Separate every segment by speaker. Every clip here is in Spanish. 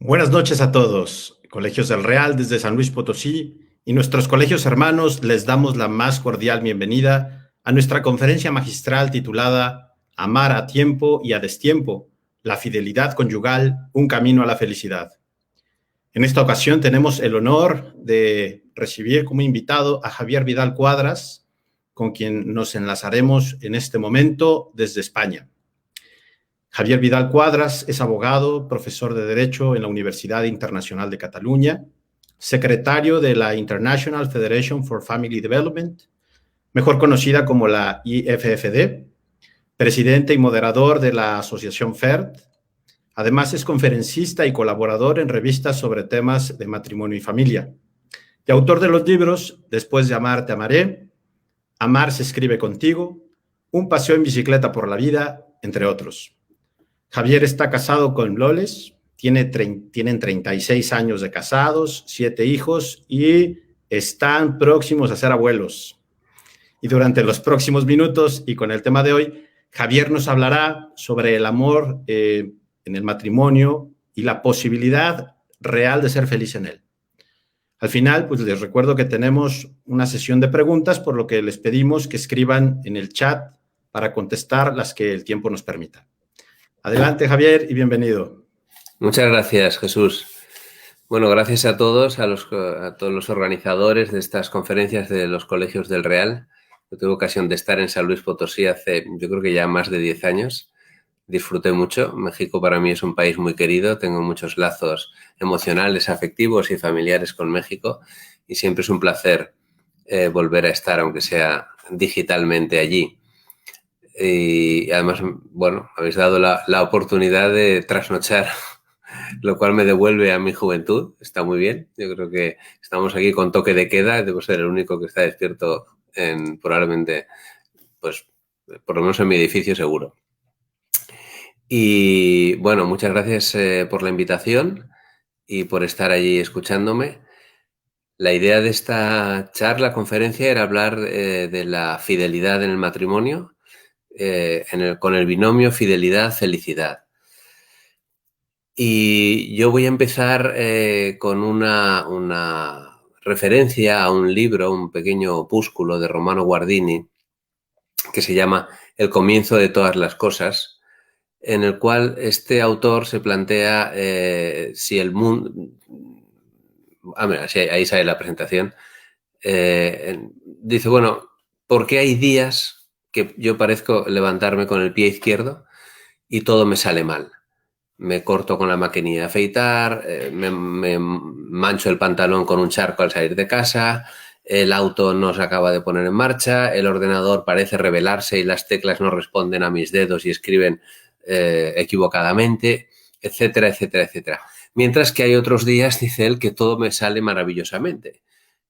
Speaker 1: Buenas noches a todos, Colegios del Real desde San Luis Potosí y nuestros colegios hermanos les damos la más cordial bienvenida a nuestra conferencia magistral titulada Amar a tiempo y a destiempo, la fidelidad conyugal, un camino a la felicidad. En esta ocasión tenemos el honor de recibir como invitado a Javier Vidal Cuadras, con quien nos enlazaremos en este momento desde España. Javier Vidal Cuadras es abogado, profesor de Derecho en la Universidad Internacional de Cataluña, secretario de la International Federation for Family Development, mejor conocida como la IFFD, presidente y moderador de la Asociación FERD. Además, es conferencista y colaborador en revistas sobre temas de matrimonio y familia. Y autor de los libros Después de amar, te amaré, Amar se escribe contigo, Un paseo en bicicleta por la vida, entre otros. Javier está casado con Loles, tienen 36 años de casados, 7 hijos y están próximos a ser abuelos. Y durante los próximos minutos y con el tema de hoy, Javier nos hablará sobre el amor en el matrimonio y la posibilidad real de ser feliz en él. Al final, pues les recuerdo que tenemos una sesión de preguntas, por lo que les pedimos que escriban en el chat para contestar las que el tiempo nos permita. Adelante, Javier, y bienvenido.
Speaker 2: Muchas gracias, Jesús. Bueno, gracias a todos, a todos los organizadores de estas conferencias de los Colegios del Real. Yo tuve ocasión de estar en San Luis Potosí hace, yo creo que ya más de 10 años. Disfruté mucho. México para mí es un país muy querido. Tengo muchos lazos emocionales, afectivos y familiares con México. Y siempre es un placer volver a estar, aunque sea digitalmente, allí. Y además, bueno, habéis dado la oportunidad de trasnochar, lo cual me devuelve a mi juventud. Está muy bien. Yo creo que estamos aquí con toque de queda. Debo ser el único que está despierto probablemente, pues, por lo menos en mi edificio seguro. Y bueno, muchas gracias por la invitación y por estar allí escuchándome. La idea de esta conferencia, era hablar de la fidelidad en el matrimonio, con el binomio fidelidad-felicidad. Y yo voy a empezar con una referencia a un libro, un pequeño opúsculo de Romano Guardini, que se llama El comienzo de todas las cosas, en el cual este autor se plantea si el mundo... mira, sí, ahí sale la presentación. Dice, bueno, ¿por qué hay días que yo parezco levantarme con el pie izquierdo y todo me sale mal? Me corto con la maquinilla de afeitar, me mancho el pantalón con un charco al salir de casa, el auto no se acaba de poner en marcha, el ordenador parece rebelarse y las teclas no responden a mis dedos y escriben equivocadamente, etcétera, etcétera, etcétera. Mientras que hay otros días, dice él, que todo me sale maravillosamente.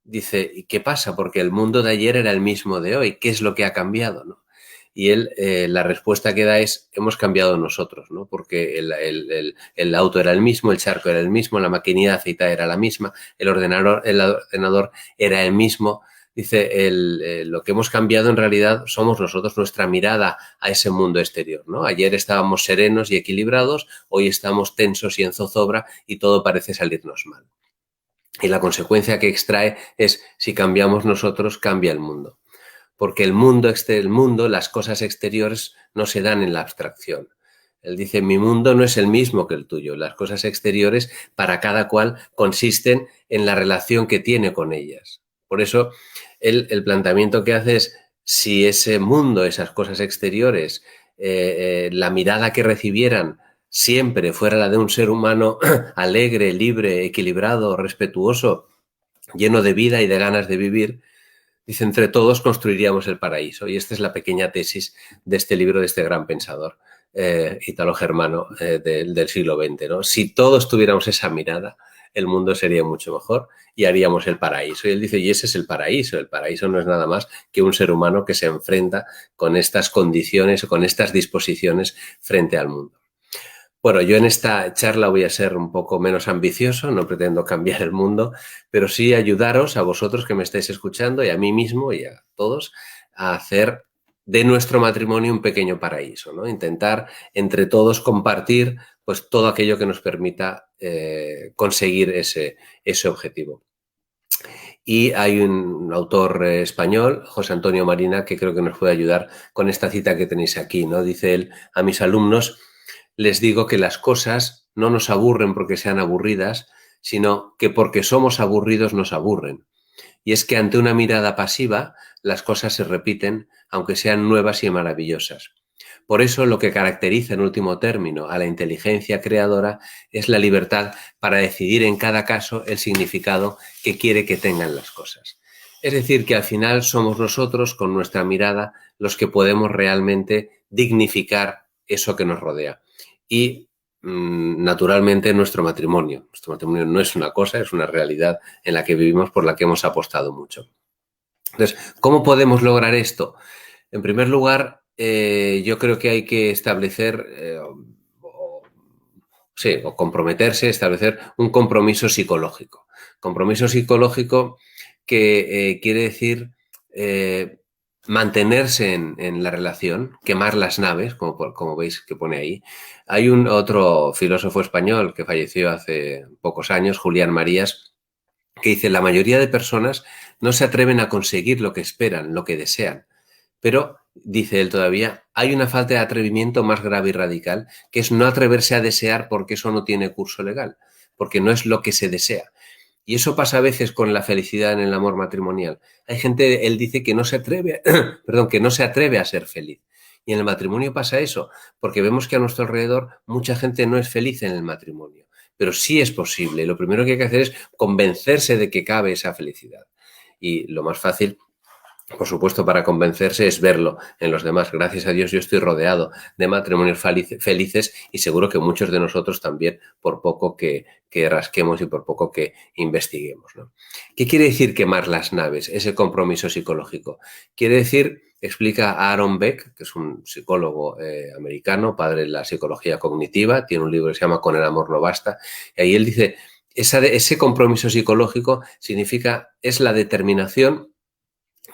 Speaker 2: Dice, ¿y qué pasa? Porque el mundo de ayer era el mismo de hoy. ¿Qué es lo que ha cambiado, no? Y él, la respuesta que da es, hemos cambiado nosotros, ¿no? Porque el auto era el mismo, el charco era el mismo, la maquinilla de afeitar era la misma, el ordenador era el mismo. Dice, lo que hemos cambiado en realidad somos nosotros, nuestra mirada a ese mundo exterior, ¿no? Ayer estábamos serenos y equilibrados, hoy estamos tensos y en zozobra y todo parece salirnos mal. Y la consecuencia que extrae es, si cambiamos nosotros, cambia el mundo. Porque el mundo, las cosas exteriores no se dan en la abstracción. Él dice, mi mundo no es el mismo que el tuyo. Las cosas exteriores para cada cual consisten en la relación que tiene con ellas. Por eso, el planteamiento que hace es, si ese mundo, esas cosas exteriores, la mirada que recibieran siempre fuera la de un ser humano alegre, libre, equilibrado, respetuoso, lleno de vida y de ganas de vivir, dice, entre todos construiríamos el paraíso. Y esta es la pequeña tesis de este libro, de este gran pensador ítalo-germano del siglo XX, ¿no? Si todos tuviéramos esa mirada, el mundo sería mucho mejor y haríamos el paraíso. Y él dice, y ese es el paraíso. El paraíso no es nada más que un ser humano que se enfrenta con estas condiciones o con estas disposiciones frente al mundo. Bueno, yo en esta charla voy a ser un poco menos ambicioso, no pretendo cambiar el mundo, pero sí ayudaros a vosotros que me estáis escuchando y a mí mismo y a todos a hacer de nuestro matrimonio un pequeño paraíso, ¿no? Intentar entre todos compartir pues todo aquello que nos permita conseguir ese objetivo. Y hay un autor español, José Antonio Marina, que creo que nos puede ayudar con esta cita que tenéis aquí, ¿no? Dice él: a mis alumnos les digo que las cosas no nos aburren porque sean aburridas, sino que porque somos aburridos nos aburren. Y es que ante una mirada pasiva, las cosas se repiten, aunque sean nuevas y maravillosas. Por eso lo que caracteriza en último término a la inteligencia creadora es la libertad para decidir en cada caso el significado que quiere que tengan las cosas. Es decir, que al final somos nosotros, con nuestra mirada, los que podemos realmente dignificar eso que nos rodea. Y naturalmente nuestro matrimonio. Nuestro matrimonio no es una cosa, es una realidad en la que vivimos, por la que hemos apostado mucho. Entonces, ¿cómo podemos lograr esto? En primer lugar, yo creo que hay que establecer o comprometerse, establecer un compromiso psicológico. Compromiso psicológico que quiere decir mantenerse en la relación, quemar las naves, como veis que pone ahí. Hay otro filósofo español que falleció hace pocos años, Julián Marías, que dice: la mayoría de personas no se atreven a conseguir lo que esperan, lo que desean. Pero, dice él todavía, hay una falta de atrevimiento más grave y radical, que es no atreverse a desear porque eso no tiene curso legal, porque no es lo que se desea. Y eso pasa a veces con la felicidad en el amor matrimonial. Hay gente, él dice, que no se atreve, que no se atreve a ser feliz. Y en el matrimonio pasa eso, porque vemos que a nuestro alrededor mucha gente no es feliz en el matrimonio. Pero sí es posible. Lo primero que hay que hacer es convencerse de que cabe esa felicidad. Y lo más fácil, por supuesto, para convencerse es verlo en los demás. Gracias a Dios yo estoy rodeado de matrimonios felices y seguro que muchos de nosotros también, por poco que rasquemos y por poco que investiguemos, ¿no? ¿Qué quiere decir quemar las naves? Ese compromiso psicológico. Quiere decir, explica Aaron Beck, que es un psicólogo americano, padre de la psicología cognitiva, tiene un libro que se llama Con el amor no basta, y ahí él dice, ese compromiso psicológico es la determinación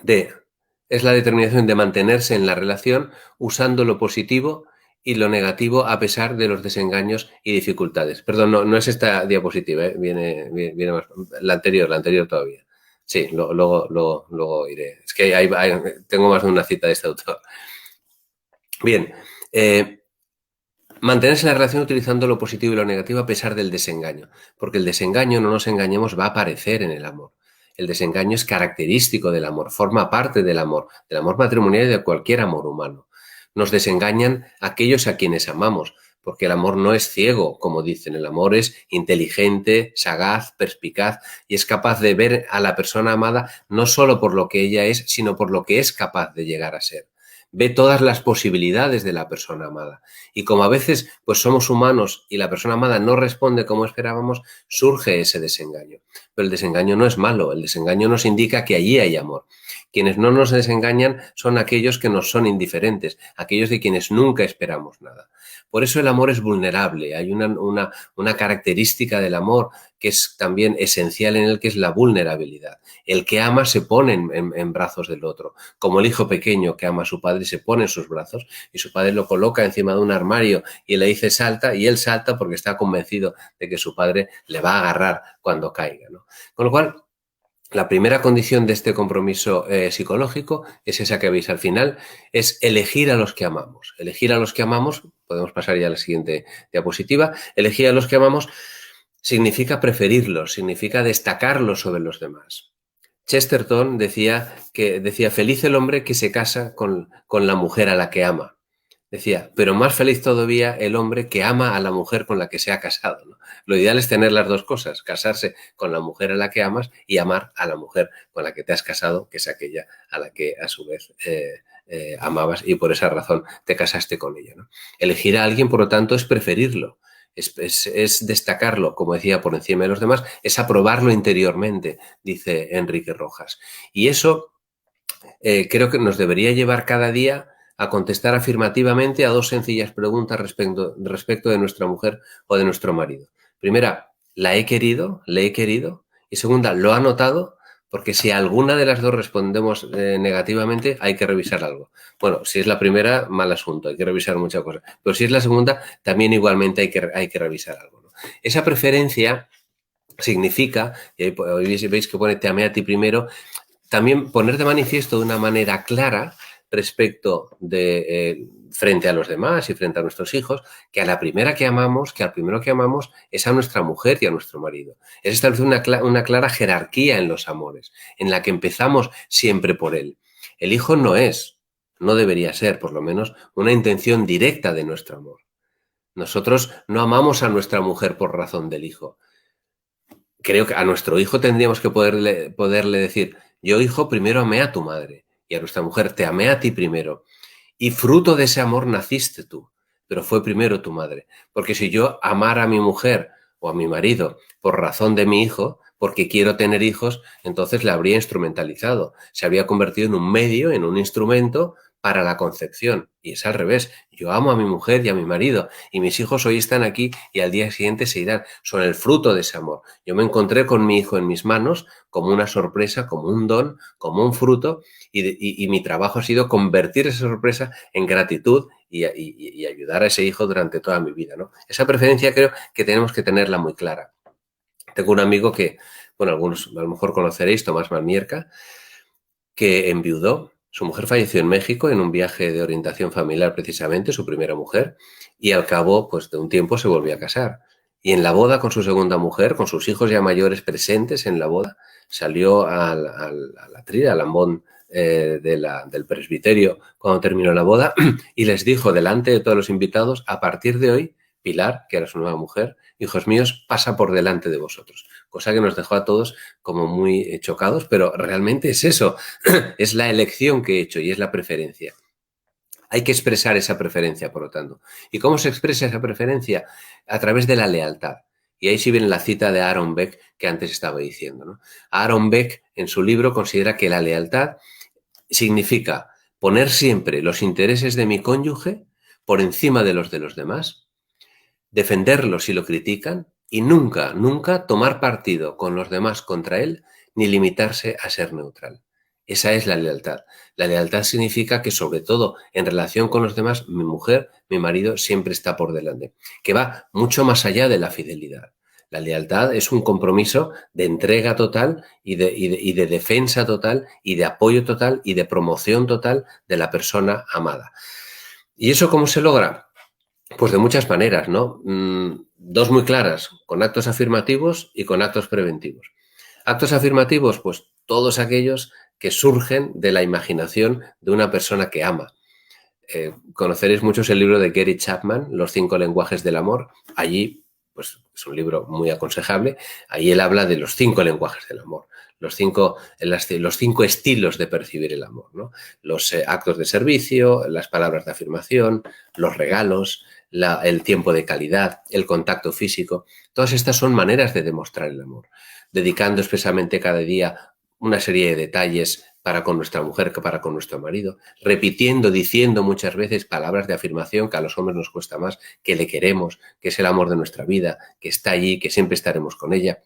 Speaker 2: de mantenerse en la relación usando lo positivo y lo negativo a pesar de los desengaños y dificultades. Perdón, no es esta diapositiva, viene más, la anterior todavía. Sí, luego iré. Es que tengo más de una cita de este autor. Bien, mantenerse en la relación utilizando lo positivo y lo negativo a pesar del desengaño, porque el desengaño, no nos engañemos, va a aparecer en el amor. El desengaño es característico del amor, forma parte del amor matrimonial y de cualquier amor humano. Nos desengañan aquellos a quienes amamos, porque el amor no es ciego, como dicen, el amor es inteligente, sagaz, perspicaz y es capaz de ver a la persona amada no solo por lo que ella es, sino por lo que es capaz de llegar a ser. Ve todas las posibilidades de la persona amada. Y como a veces pues somos humanos y la persona amada no responde como esperábamos, surge ese desengaño. Pero el desengaño no es malo, el desengaño nos indica que allí hay amor. Quienes no nos desengañan son aquellos que nos son indiferentes, aquellos de quienes nunca esperamos nada. Por eso el amor es vulnerable. Hay una característica del amor que es también esencial en él, que es la vulnerabilidad. El que ama se pone en brazos del otro, como el hijo pequeño que ama a su padre se pone en sus brazos y su padre lo coloca encima de un armario y le dice salta y él salta porque está convencido de que su padre le va a agarrar cuando caiga, ¿no? Con lo cual, la primera condición de este compromiso psicológico es esa que veis al final, es elegir a los que amamos. Elegir a los que amamos, podemos pasar ya a la siguiente diapositiva, elegir a los que amamos significa preferirlos, significa destacarlos sobre los demás. Chesterton decía feliz el hombre que se casa con la mujer a la que ama. Decía, pero más feliz todavía el hombre que ama a la mujer con la que se ha casado, ¿no? Lo ideal es tener las dos cosas, casarse con la mujer a la que amas y amar a la mujer con la que te has casado, que es aquella a la que a su vez amabas y por esa razón te casaste con ella, ¿no? Elegir a alguien, por lo tanto, es preferirlo, es destacarlo, como decía, por encima de los demás, es aprobarlo interiormente, dice Enrique Rojas. Y eso creo que nos debería llevar cada día a contestar afirmativamente a dos sencillas preguntas respecto de nuestra mujer o de nuestro marido. Primera, ¿la he querido? ¿Le he querido? Y segunda, ¿lo ha notado? Porque si a alguna de las dos respondemos negativamente, hay que revisar algo. Bueno, si es la primera, mal asunto, hay que revisar muchas cosas. Pero si es la segunda, también igualmente hay que revisar algo, ¿no? Esa preferencia significa, y ahí veis que pone te amé a ti primero, también poner de manifiesto de una manera clara respecto de frente a los demás y frente a nuestros hijos, que a la primera que amamos, que al primero que amamos es a nuestra mujer y a nuestro marido. Es establecer una clara jerarquía en los amores, en la que empezamos siempre por él. El hijo no debería ser, por lo menos, una intención directa de nuestro amor. Nosotros no amamos a nuestra mujer por razón del hijo. Creo que a nuestro hijo tendríamos que poderle decir, yo hijo primero amé a tu madre y a nuestra mujer te amé a ti primero y fruto de ese amor naciste tú, pero fue primero tu madre. Porque si yo amara a mi mujer o a mi marido por razón de mi hijo, porque quiero tener hijos, entonces le habría instrumentalizado. Se habría convertido en un medio, en un instrumento para la concepción. Y es al revés. Yo amo a mi mujer y a mi marido y mis hijos hoy están aquí y al día siguiente se irán. Son el fruto de ese amor. Yo me encontré con mi hijo en mis manos como una sorpresa, como un don, como un fruto y mi trabajo ha sido convertir esa sorpresa en gratitud y ayudar a ese hijo durante toda mi vida, ¿no? Esa preferencia creo que tenemos que tenerla muy clara. Tengo un amigo que, bueno, algunos a lo mejor conoceréis, Tomás Mamierca, que enviudó. Su mujer falleció en México en un viaje de orientación familiar, precisamente, su primera mujer, y al cabo pues, de un tiempo se volvió a casar. Y en la boda con su segunda mujer, con sus hijos ya mayores presentes en la boda, salió al atril, al ambón del presbiterio cuando terminó la boda y les dijo delante de todos los invitados, a partir de hoy, Pilar, que era su nueva mujer, hijos míos, pasa por delante de vosotros. Cosa que nos dejó a todos como muy chocados, pero realmente es eso, es la elección que he hecho y es la preferencia. Hay que expresar esa preferencia, por lo tanto. ¿Y cómo se expresa esa preferencia? A través de la lealtad. Y ahí sí viene la cita de Aaron Beck que antes estaba diciendo, ¿no? Aaron Beck, en su libro, considera que la lealtad significa poner siempre los intereses de mi cónyuge por encima de los demás, defenderlo si lo critican y nunca, nunca tomar partido con los demás contra él ni limitarse a ser neutral. Esa es la lealtad. La lealtad significa que, sobre todo, en relación con los demás, mi mujer, mi marido, siempre está por delante, que va mucho más allá de la fidelidad. La lealtad es un compromiso de entrega total y de defensa total y de apoyo total y de promoción total de la persona amada. ¿Y eso cómo se logra? Pues de muchas maneras, ¿no? Dos muy claras, con actos afirmativos y con actos preventivos. Actos afirmativos, pues todos aquellos que surgen de la imaginación de una persona que ama. Conoceréis muchos el libro de Gary Chapman, Los 5 lenguajes del amor. Allí, pues es un libro muy aconsejable. Ahí él habla de los 5 lenguajes del amor. Los cinco estilos de percibir el amor, ¿no? Los actos de servicio, las palabras de afirmación, los regalos, el tiempo de calidad, el contacto físico. Todas estas son maneras de demostrar el amor. Dedicando expresamente cada día una serie de detalles para con nuestra mujer que para con nuestro marido, repitiendo, diciendo muchas veces palabras de afirmación que a los hombres nos cuesta más, que le queremos, que es el amor de nuestra vida, que está allí, que siempre estaremos con ella,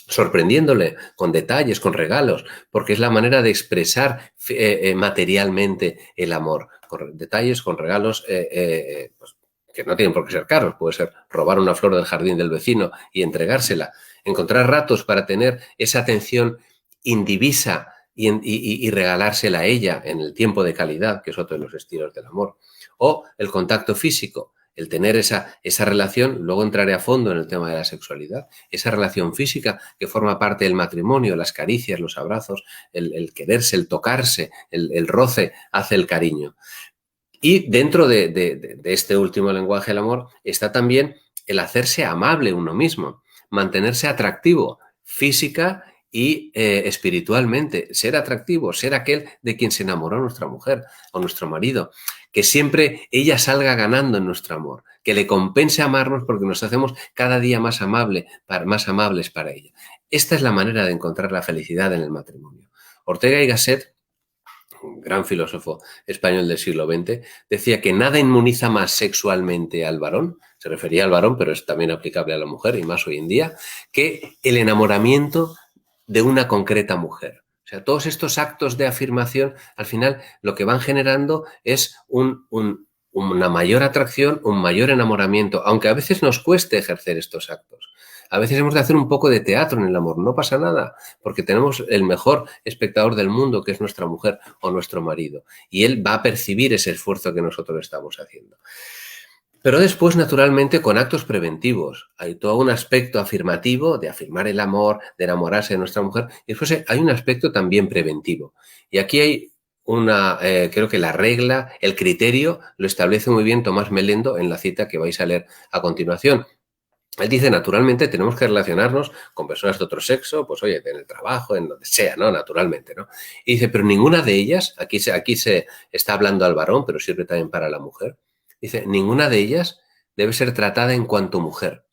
Speaker 2: sorprendiéndole con detalles, con regalos, porque es la manera de expresar materialmente el amor, con detalles, con regalos, pues, que no tienen por qué ser caros, puede ser robar una flor del jardín del vecino y entregársela, encontrar ratos para tener esa atención indivisa y regalársela a ella en el tiempo de calidad, que es otro de los estilos del amor. O el contacto físico, el tener esa relación, luego entraré a fondo en el tema de la sexualidad, esa relación física que forma parte del matrimonio, las caricias, los abrazos, el quererse, el tocarse, el roce, hace el cariño. Y dentro de este último lenguaje del amor está también el hacerse amable uno mismo, mantenerse atractivo física y espiritualmente, ser atractivo, ser aquel de quien se enamoró nuestra mujer o nuestro marido, que siempre ella salga ganando en nuestro amor, que le compense amarnos porque nos hacemos cada día más amables para ella. Esta es la manera de encontrar la felicidad en el matrimonio. Ortega y Gasset, un gran filósofo español del siglo XX, decía que nada inmuniza más sexualmente al varón, se refería al varón, pero es también aplicable a la mujer y más hoy en día, que el enamoramiento de una concreta mujer. O sea, todos estos actos de afirmación, al final, lo que van generando es una mayor atracción, un mayor enamoramiento, aunque a veces nos cueste ejercer estos actos. A veces hemos de hacer un poco de teatro en el amor, no pasa nada, porque tenemos el mejor espectador del mundo, que es nuestra mujer o nuestro marido, y él va a percibir ese esfuerzo que nosotros estamos haciendo. Pero después, naturalmente, con actos preventivos. Hay todo un aspecto afirmativo de afirmar el amor, de enamorarse de nuestra mujer, y después hay un aspecto también preventivo. Y aquí hay creo que la regla, el criterio, lo establece muy bien Tomás Melendo en la cita que vais a leer a continuación. Él dice, naturalmente, tenemos que relacionarnos con personas de otro sexo, pues oye, en el trabajo, en donde sea, ¿no? Naturalmente, ¿no? Y dice, pero ninguna de ellas, aquí se está hablando al varón, pero sirve también para la mujer, dice, ninguna de ellas debe ser tratada en cuanto mujer,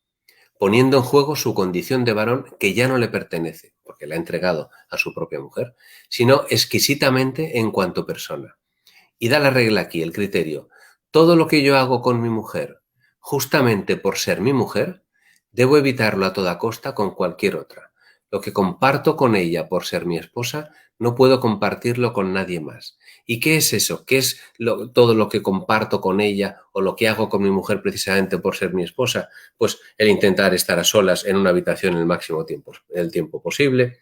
Speaker 2: poniendo en juego su condición de varón que ya no le pertenece, porque la ha entregado a su propia mujer, sino exquisitamente en cuanto persona. Y da la regla aquí, el criterio. Todo lo que yo hago con mi mujer, justamente por ser mi mujer, debo evitarlo a toda costa con cualquier otra. Lo que comparto con ella por ser mi esposa, no puedo compartirlo con nadie más. ¿Y qué es eso? ¿Qué es todo lo que comparto con ella o lo que hago con mi mujer precisamente por ser mi esposa? Pues el intentar estar a solas en una habitación el máximo tiempo, el tiempo posible,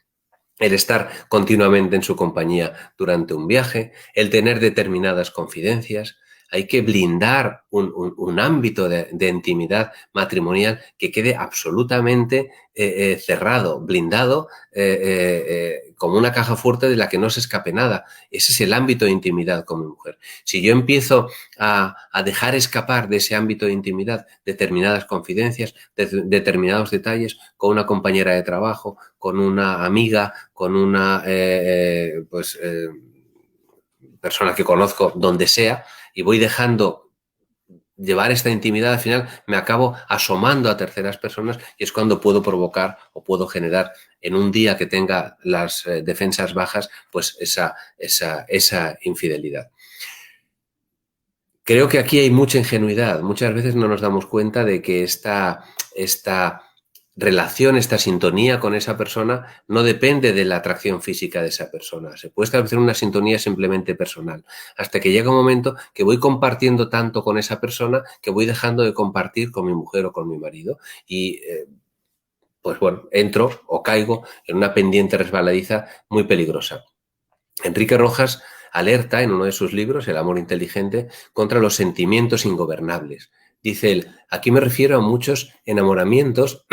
Speaker 2: el estar continuamente en su compañía durante un viaje, el tener determinadas confidencias. Hay que blindar un ámbito de intimidad matrimonial que quede absolutamente cerrado, blindado, como una caja fuerte de la que no se escape nada. Ese es el ámbito de intimidad con mi mujer. Si yo empiezo a dejar escapar de ese ámbito de intimidad determinadas confidencias, determinados detalles con una compañera de trabajo, con una amiga, con una persona que conozco donde sea, y voy dejando llevar esta intimidad, al final me acabo asomando a terceras personas y es cuando puedo provocar o puedo generar en un día que tenga las defensas bajas, pues esa infidelidad. Creo que aquí hay mucha ingenuidad. Muchas veces no nos damos cuenta de que esta relación, esta sintonía con esa persona no depende de la atracción física de esa persona. Se puede establecer una sintonía simplemente personal, hasta que llega un momento que voy compartiendo tanto con esa persona que voy dejando de compartir con mi mujer o con mi marido y pues bueno, entro o caigo en una pendiente resbaladiza muy peligrosa. Enrique Rojas alerta en uno de sus libros, El amor inteligente, contra los sentimientos ingobernables. Dice él, aquí me refiero a muchos enamoramientos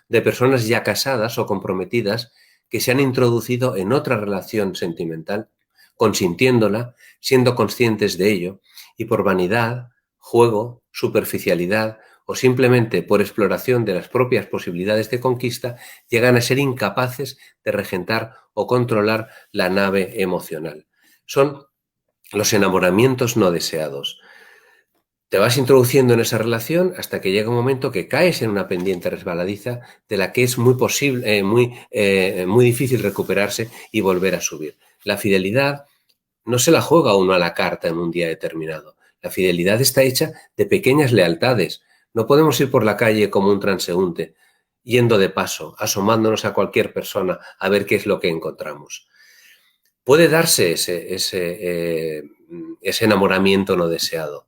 Speaker 2: de personas ya casadas o comprometidas que se han introducido en otra relación sentimental, consintiéndola, siendo conscientes de ello, y por vanidad, juego, superficialidad o simplemente por exploración de las propias posibilidades de conquista, llegan a ser incapaces de regentar o controlar la nave emocional. Son los enamoramientos no deseados. Te vas introduciendo en esa relación hasta que llega un momento que caes en una pendiente resbaladiza de la que es muy difícil recuperarse y volver a subir. La fidelidad no se la juega uno a la carta en un día determinado. La fidelidad está hecha de pequeñas lealtades. No podemos ir por la calle como un transeúnte, yendo de paso, asomándonos a cualquier persona a ver qué es lo que encontramos. Puede darse ese enamoramiento no deseado.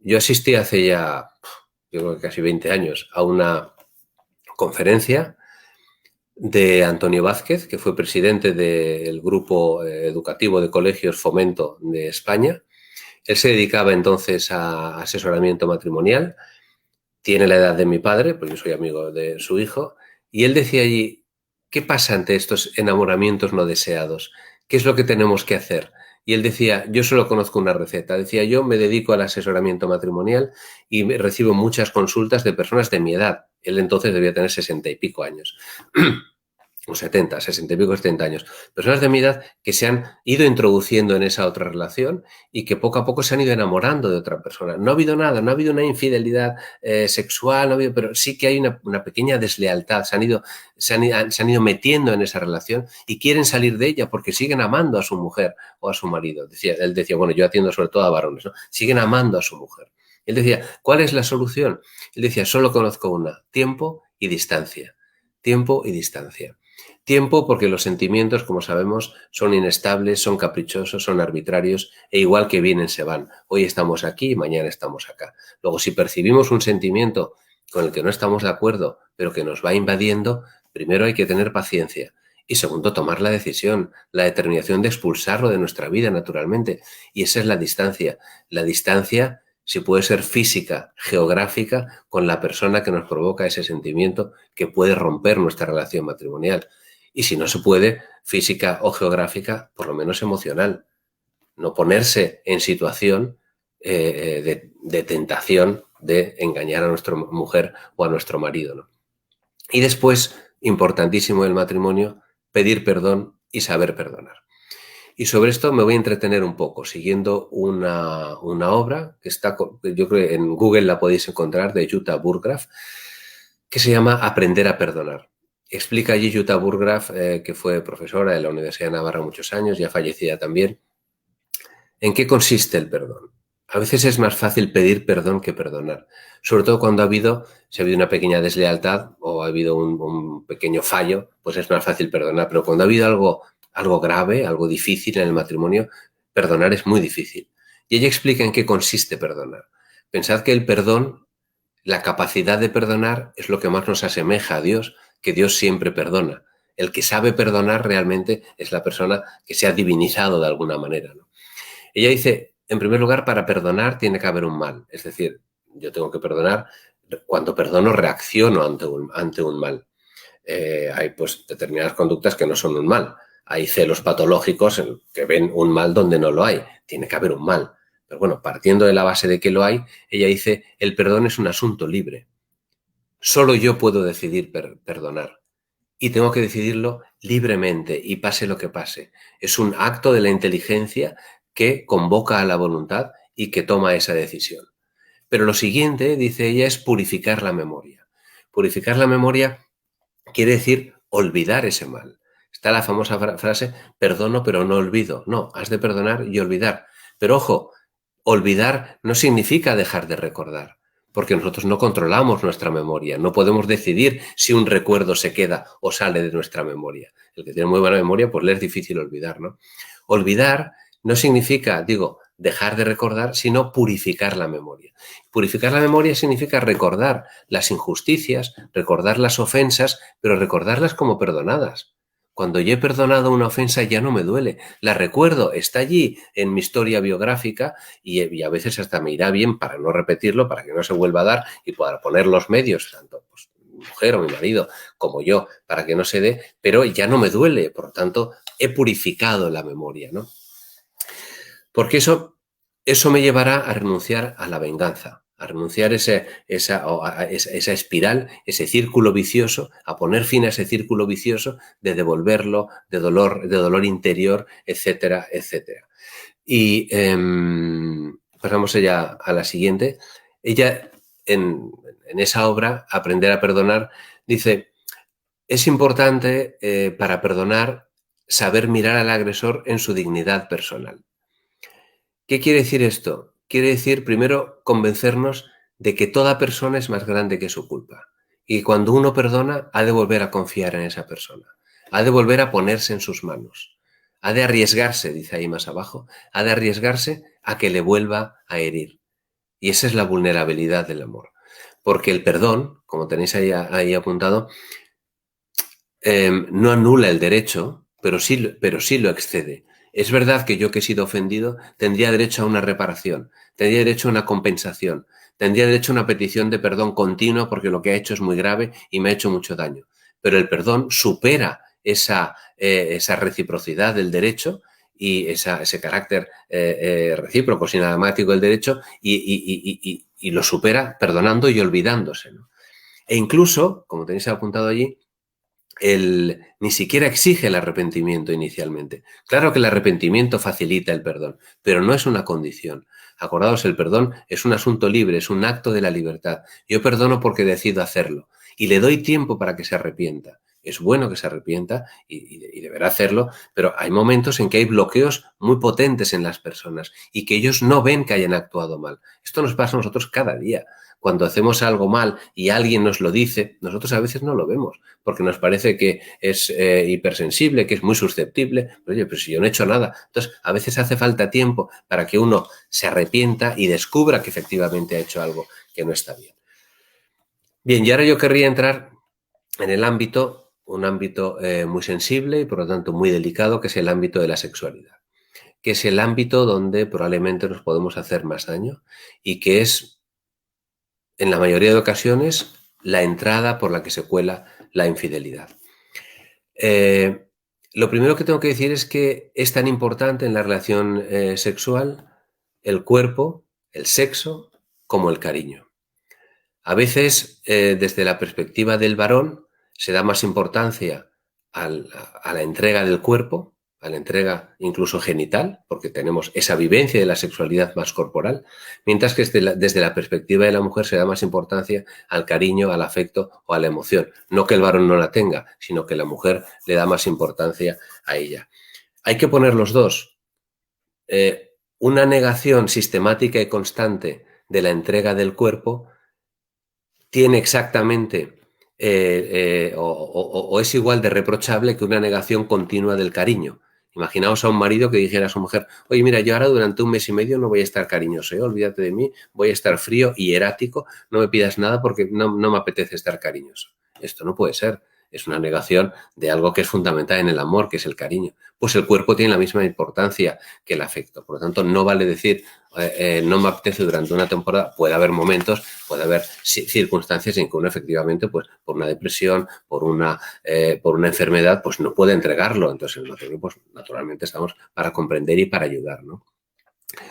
Speaker 2: Yo asistí hace ya, yo creo que casi 20 años, a una conferencia de Antonio Vázquez, que fue presidente del grupo educativo de colegios Fomento de España. Él se dedicaba entonces a asesoramiento matrimonial, tiene la edad de mi padre, porque yo soy amigo de su hijo, y él decía allí, ¿qué pasa ante estos enamoramientos no deseados? ¿Qué es lo que tenemos que hacer? Y él decía, yo solo conozco una receta. Decía, yo me dedico al asesoramiento matrimonial y recibo muchas consultas de personas de mi edad. Él entonces debía tener 60 y pico años. O 70, 60 y pico, 70 años. Personas de mi edad que se han ido introduciendo en esa otra relación y que poco a poco se han ido enamorando de otra persona. No ha habido nada, no ha habido una infidelidad sexual, no ha habido, pero sí que hay una pequeña deslealtad. Se han ido metiendo en esa relación y quieren salir de ella porque siguen amando a su mujer o a su marido. Él decía, bueno, yo atiendo sobre todo a varones, ¿no? Siguen amando a su mujer. Él decía, ¿cuál es la solución? Él decía, solo conozco una, tiempo y distancia. Tiempo y distancia. Tiempo porque los sentimientos, como sabemos, son inestables, son caprichosos, son arbitrarios e igual que vienen se van. Hoy estamos aquí y mañana estamos acá. Luego, si percibimos un sentimiento con el que no estamos de acuerdo, pero que nos va invadiendo, primero hay que tener paciencia y segundo, tomar la decisión, la determinación de expulsarlo de nuestra vida naturalmente. Y esa es la distancia. La distancia, si puede ser física, geográfica, con la persona que nos provoca ese sentimiento que puede romper nuestra relación matrimonial. Y si no se puede, física o geográfica, por lo menos emocional. No ponerse en situación de tentación de engañar a nuestra mujer o a nuestro marido, ¿no? Y después, importantísimo el matrimonio, pedir perdón y saber perdonar. Y sobre esto me voy a entretener un poco, siguiendo una obra que está, yo creo que en Google la podéis encontrar, de Jutta Burggraff, que se llama Aprender a perdonar. Explica allí Jutta Burggraff, que fue profesora de la Universidad de Navarra muchos años, ya fallecida también, en qué consiste el perdón. A veces es más fácil pedir perdón que perdonar, sobre todo cuando si ha habido una pequeña deslealtad o ha habido un pequeño fallo, pues es más fácil perdonar, pero cuando ha habido algo grave, algo difícil en el matrimonio, perdonar es muy difícil. Y ella explica en qué consiste perdonar. Pensad que el perdón, la capacidad de perdonar, es lo que más nos asemeja a Dios, que Dios siempre perdona. El que sabe perdonar realmente es la persona que se ha divinizado de alguna manera, ¿no? Ella dice, en primer lugar, para perdonar tiene que haber un mal. Es decir, yo tengo que perdonar, cuando perdono reacciono ante un mal. Hay pues determinadas conductas que no son un mal. Hay celos patológicos que ven un mal donde no lo hay. Tiene que haber un mal. Pero bueno, partiendo de la base de que lo hay, ella dice, el perdón es un asunto libre. Solo yo puedo decidir perdonar. Y tengo que decidirlo libremente y pase lo que pase. Es un acto de la inteligencia que convoca a la voluntad y que toma esa decisión. Pero lo siguiente, dice ella, es purificar la memoria. Purificar la memoria quiere decir olvidar ese mal. Está la famosa frase, perdono pero no olvido. No, has de perdonar y olvidar. Pero ojo, olvidar no significa dejar de recordar, porque nosotros no controlamos nuestra memoria, no podemos decidir si un recuerdo se queda o sale de nuestra memoria. El que tiene muy buena memoria, pues le es difícil olvidar, ¿no? Olvidar no significa, dejar de recordar, sino purificar la memoria. Purificar la memoria significa recordar las injusticias, recordar las ofensas, pero recordarlas como perdonadas. Cuando yo he perdonado una ofensa ya no me duele, la recuerdo, está allí en mi historia biográfica y a veces hasta me irá bien para no repetirlo, para que no se vuelva a dar y para poner los medios, tanto pues, mi mujer o mi marido como yo, para que no se dé, pero ya no me duele, por lo tanto he purificado la memoria, ¿no? Porque eso me llevará a renunciar a la venganza, a renunciar a esa espiral, ese círculo vicioso, a poner fin a ese círculo vicioso de devolverlo, de dolor interior, etcétera, etcétera. Y pasamos ya a la siguiente. Ella, en esa obra, Aprender a perdonar, dice, es importante para perdonar saber mirar al agresor en su dignidad personal. ¿Qué quiere decir esto? Quiere decir, primero, convencernos de que toda persona es más grande que su culpa. Y cuando uno perdona, ha de volver a confiar en esa persona. Ha de volver a ponerse en sus manos. Ha de arriesgarse, dice ahí más abajo, ha de arriesgarse a que le vuelva a herir. Y esa es la vulnerabilidad del amor. Porque el perdón, como tenéis ahí apuntado, no anula el derecho, pero sí lo excede. Es verdad que yo que he sido ofendido tendría derecho a una reparación, tendría derecho a una compensación, tendría derecho a una petición de perdón continua porque lo que ha hecho es muy grave y me ha hecho mucho daño. Pero el perdón supera esa reciprocidad del derecho y ese carácter recíproco, sinamático del derecho y lo supera perdonando y olvidándose, ¿no? E incluso, como tenéis apuntado allí, ni siquiera exige el arrepentimiento inicialmente. Claro que el arrepentimiento facilita el perdón, pero no es una condición. Acordaos, el perdón es un asunto libre, es un acto de la libertad. Yo perdono porque decido hacerlo y le doy tiempo para que se arrepienta. Es bueno que se arrepienta y deberá hacerlo, pero hay momentos en que hay bloqueos muy potentes en las personas y que ellos no ven que hayan actuado mal. Esto nos pasa a nosotros cada día. cuando hacemos algo mal y alguien nos lo dice, nosotros a veces no lo vemos, porque nos parece que es hipersensible, que es muy susceptible. Oye, pero si yo no he hecho nada. Entonces, a veces hace falta tiempo para que uno se arrepienta y descubra que efectivamente ha hecho algo que no está bien. Bien, y ahora yo querría entrar en el ámbito, un ámbito muy sensible y por lo tanto muy delicado, que es el ámbito de la sexualidad, que es el ámbito donde probablemente nos podemos hacer más daño y que es, en la mayoría de ocasiones, la entrada por la que se cuela la infidelidad. Lo primero que tengo que decir es que es tan importante en la relación sexual el cuerpo, el sexo, como el cariño. A veces, desde la perspectiva del varón, se da más importancia a la entrega del cuerpo, a la entrega incluso genital, porque tenemos esa vivencia de la sexualidad más corporal, mientras que desde la perspectiva de la mujer se da más importancia al cariño, al afecto o a la emoción. No que el varón no la tenga, sino que la mujer le da más importancia a ella. Hay que poner los dos. Una negación sistemática y constante de la entrega del cuerpo tiene exactamente o es igual de reprochable que una negación continua del cariño. Imaginaos a un marido que dijera a su mujer: oye, mira, yo ahora durante 1 mes y medio no voy a estar cariñoso, olvídate de mí, voy a estar frío y erático, no me pidas nada porque no me apetece estar cariñoso. Esto no puede ser. Es una negación de algo que es fundamental en el amor, que es el cariño. Pues el cuerpo tiene la misma importancia que el afecto. Por lo tanto, no vale decir no me apetece durante una temporada. Puede haber momentos, puede haber circunstancias en que uno efectivamente, pues por una depresión, por una enfermedad, pues no puede entregarlo. Entonces, en el matrimonio, pues naturalmente estamos para comprender y para ayudar, ¿no?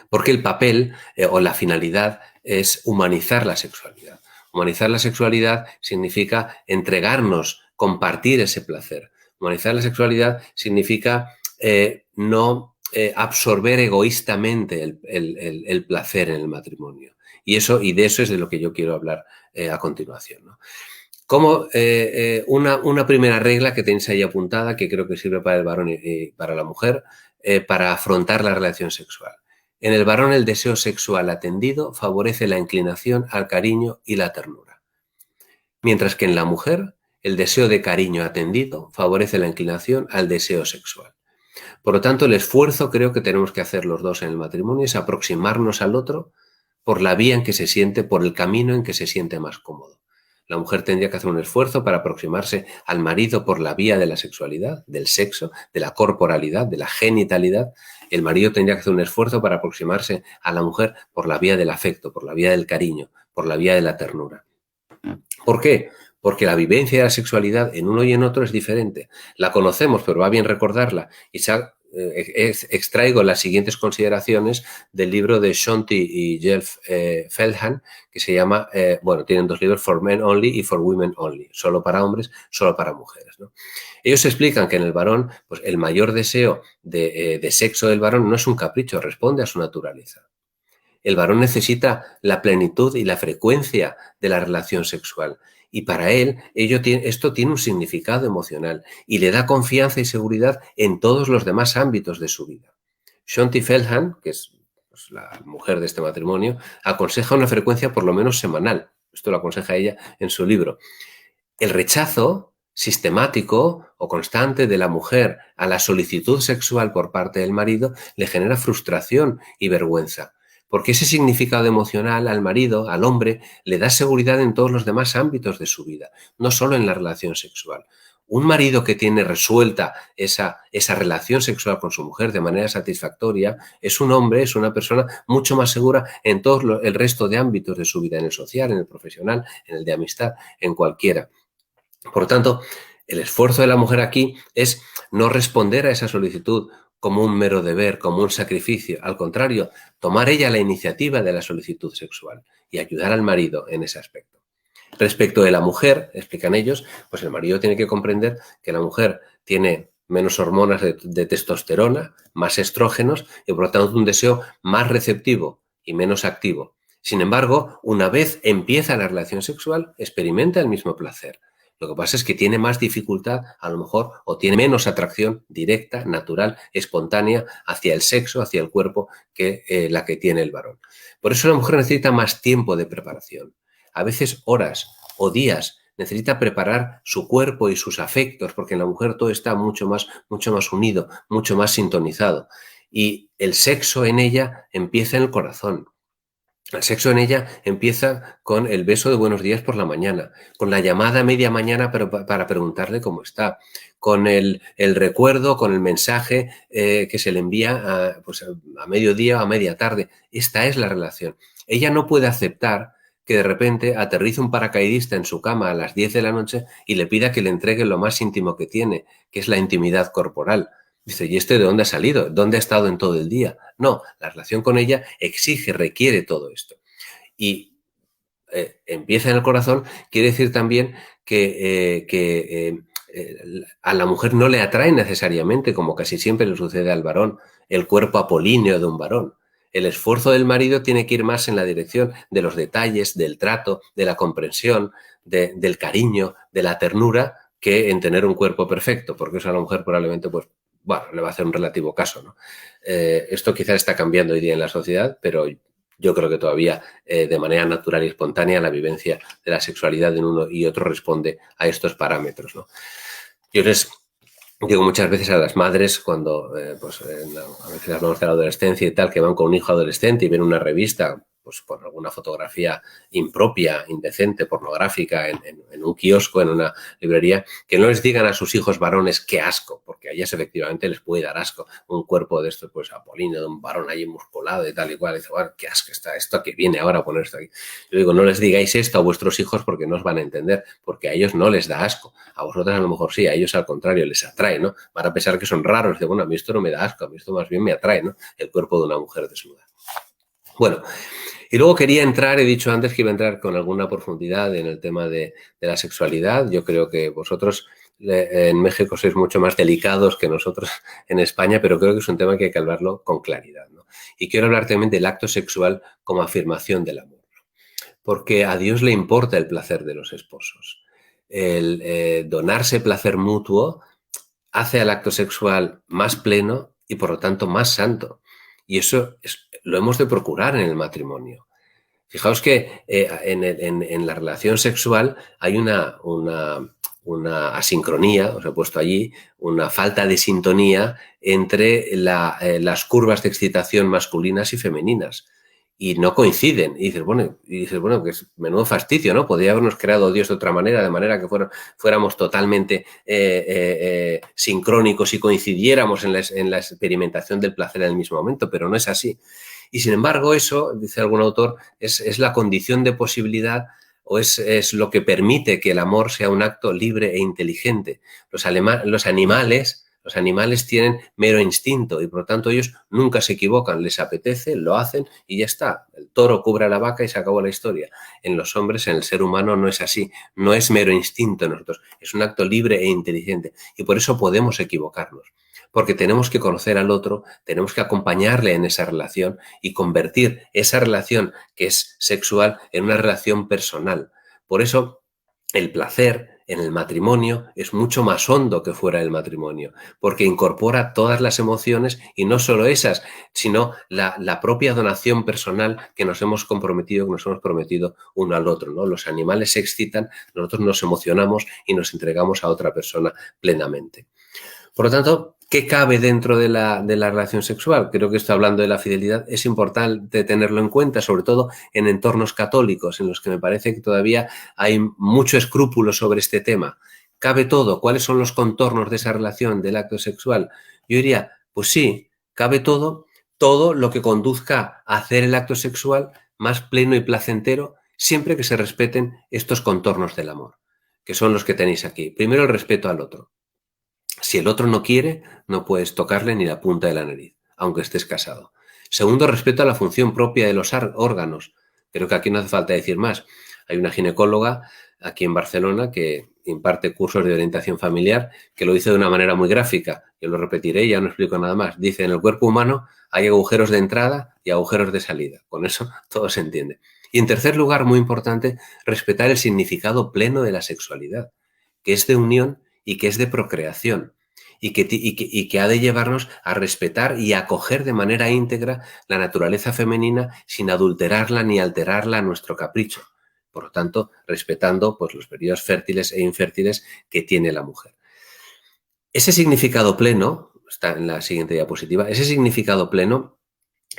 Speaker 2: Porque el papel o la finalidad es humanizar la sexualidad. Humanizar la sexualidad significa entregarnos, compartir ese placer. Humanizar la sexualidad significa no absorber egoístamente el placer en el matrimonio. Y de eso es de lo que yo quiero hablar a continuación, ¿no? Como una primera regla que tenéis ahí apuntada, que creo que sirve para el varón y para la mujer, para afrontar la relación sexual. En el varón, el deseo sexual atendido favorece la inclinación al cariño y la ternura. Mientras que en la mujer, el deseo de cariño atendido favorece la inclinación al deseo sexual. Por lo tanto, el esfuerzo creo que tenemos que hacer los dos en el matrimonio es aproximarnos al otro por la vía en que se siente, por el camino en que se siente más cómodo. La mujer tendría que hacer un esfuerzo para aproximarse al marido por la vía de la sexualidad, del sexo, de la corporalidad, de la genitalidad. El marido tendría que hacer un esfuerzo para aproximarse a la mujer por la vía del afecto, por la vía del cariño, por la vía de la ternura. ¿Por qué? Porque la vivencia de la sexualidad en uno y en otro es diferente. La conocemos, pero va bien recordarla. Y extraigo las siguientes consideraciones del libro de Shonti y Jeff Feldhahn, que se llama, tienen 2 libros, For Men Only y For Women Only, solo para hombres, solo para mujeres, ¿no? Ellos explican que en el varón, pues el mayor deseo de sexo del varón no es un capricho, responde a su naturaleza. El varón necesita la plenitud y la frecuencia de la relación sexual. Y para él, esto tiene un significado emocional y le da confianza y seguridad en todos los demás ámbitos de su vida. Shonti Feldhahn, que es la mujer de este matrimonio, aconseja una frecuencia por lo menos semanal. Esto lo aconseja ella en su libro. El rechazo sistemático o constante de la mujer a la solicitud sexual por parte del marido le genera frustración y vergüenza. Porque ese significado emocional al marido, al hombre, le da seguridad en todos los demás ámbitos de su vida, no solo en la relación sexual. Un marido que tiene resuelta esa relación sexual con su mujer de manera satisfactoria es un hombre, es una persona mucho más segura en todo el resto de ámbitos de su vida, en el social, en el profesional, en el de amistad, en cualquiera. Por tanto, el esfuerzo de la mujer aquí es no responder a esa solicitud como un mero deber, como un sacrificio. Al contrario, tomar ella la iniciativa de la solicitud sexual y ayudar al marido en ese aspecto. Respecto de la mujer, explican ellos, pues el marido tiene que comprender que la mujer tiene menos hormonas de testosterona, más estrógenos y por lo tanto un deseo más receptivo y menos activo. Sin embargo, una vez empieza la relación sexual, experimenta el mismo placer. Lo que pasa es que tiene más dificultad, a lo mejor, o tiene menos atracción directa, natural, espontánea hacia el sexo, hacia el cuerpo, que la que tiene el varón. Por eso la mujer necesita más tiempo de preparación. a veces horas o días. Necesita preparar su cuerpo y sus afectos, porque en la mujer todo está mucho más unido, mucho más sintonizado. Y el sexo en ella empieza en el corazón. El sexo en ella empieza con el beso de buenos días por la mañana, con la llamada a media mañana para preguntarle cómo está, con el recuerdo, con el mensaje que se le envía a mediodía o a media tarde. Esta es la relación. Ella no puede aceptar que de repente aterrice un paracaidista en su cama a las 10 de la noche y le pida que le entregue lo más íntimo que tiene, que es la intimidad corporal. Dice, ¿y este de dónde ha salido? ¿Dónde ha estado en todo el día? No, la relación con ella exige, requiere todo esto. Y empieza en el corazón, quiere decir también que a la mujer no le atrae necesariamente, como casi siempre le sucede al varón, el cuerpo apolíneo de un varón. El esfuerzo del marido tiene que ir más en la dirección de los detalles, del trato, de la comprensión, del cariño, de la ternura, que en tener un cuerpo perfecto, porque eso a la mujer probablemente le va a hacer un relativo caso, ¿no? Esto quizás está cambiando hoy día en la sociedad, pero yo creo que todavía de manera natural y espontánea la vivencia de la sexualidad en uno y otro responde a estos parámetros, ¿no? Yo les digo muchas veces a las madres cuando a veces hablamos de la adolescencia y tal, que van con un hijo adolescente y ven una revista pues por alguna fotografía impropia, indecente, pornográfica en un kiosco, en una librería, que no les digan a sus hijos varones qué asco, porque a ellas efectivamente les puede dar asco un cuerpo de estos, pues apolíneo, de un varón ahí musculado y tal y cual. Y dice, bueno, qué asco está esto que viene ahora a poner esto aquí. Yo digo, no les digáis esto a vuestros hijos porque no os van a entender, porque a ellos no les da asco. A vosotras a lo mejor sí, a ellos al contrario les atrae, ¿no? Van a pensar que son raros. De, bueno, a mí esto no me da asco, a mí esto más bien me atrae, ¿no? El cuerpo de una mujer desnuda. Bueno, y luego quería entrar, he dicho antes que iba a entrar con alguna profundidad en el tema de la sexualidad. Yo creo que vosotros en México sois mucho más delicados que nosotros en España, pero creo que es un tema que hay que hablarlo con claridad, ¿no? Y quiero hablar también del acto sexual como afirmación del amor, ¿no? Porque a Dios le importa el placer de los esposos. El donarse placer mutuo hace al acto sexual más pleno y por lo tanto más santo. Y eso lo hemos de procurar en el matrimonio. Fijaos que en la relación sexual hay una asincronía, os he puesto allí, una falta de sintonía entre las curvas de excitación masculinas y femeninas. Y no coinciden. Y dices, bueno, que es menudo fastidio, ¿no? Podría habernos creado Dios de otra manera, de manera que fuéramos totalmente sincrónicos y coincidiéramos en la experimentación del placer en el mismo momento, pero no es así. Y sin embargo, eso, dice algún autor, es la condición de posibilidad o es lo que permite que el amor sea un acto libre e inteligente. Los animales tienen mero instinto y por lo tanto ellos nunca se equivocan, les apetece, lo hacen y ya está. El toro cubre a la vaca y se acabó la historia. En los hombres, en el ser humano no es así, no es mero instinto en nosotros, es un acto libre e inteligente y por eso podemos equivocarnos. Porque tenemos que conocer al otro, tenemos que acompañarle en esa relación y convertir esa relación que es sexual en una relación personal. Por eso, el placer en el matrimonio es mucho más hondo que fuera del matrimonio, porque incorpora todas las emociones y no solo esas, sino la propia donación personal que nos hemos comprometido, que nos hemos prometido uno al otro, ¿no? Los animales se excitan, nosotros nos emocionamos y nos entregamos a otra persona plenamente. Por lo tanto, ¿qué cabe dentro de la relación sexual? Creo que esto, hablando de la fidelidad, es importante tenerlo en cuenta, sobre todo en entornos católicos, en los que me parece que todavía hay mucho escrúpulo sobre este tema. ¿Cabe todo? ¿Cuáles son los contornos de esa relación, del acto sexual? Yo diría, pues sí, cabe todo lo que conduzca a hacer el acto sexual más pleno y placentero, siempre que se respeten estos contornos del amor, que son los que tenéis aquí. Primero, el respeto al otro. Si el otro no quiere, no puedes tocarle ni la punta de la nariz, aunque estés casado. Segundo, respeto a la función propia de los órganos. Creo que aquí no hace falta decir más. Hay una ginecóloga aquí en Barcelona que imparte cursos de orientación familiar, que lo dice de una manera muy gráfica. Yo lo repetiré y ya no explico nada más. Dice, en el cuerpo humano hay agujeros de entrada y agujeros de salida. Con eso todo se entiende. Y en tercer lugar, muy importante, respetar el significado pleno de la sexualidad, que es de unión y que es de procreación y que ha de llevarnos a respetar y a acoger de manera íntegra la naturaleza femenina sin adulterarla ni alterarla a nuestro capricho. Por lo tanto, respetando pues, los periodos fértiles e infértiles que tiene la mujer. Ese significado pleno, está en la siguiente diapositiva, ese significado pleno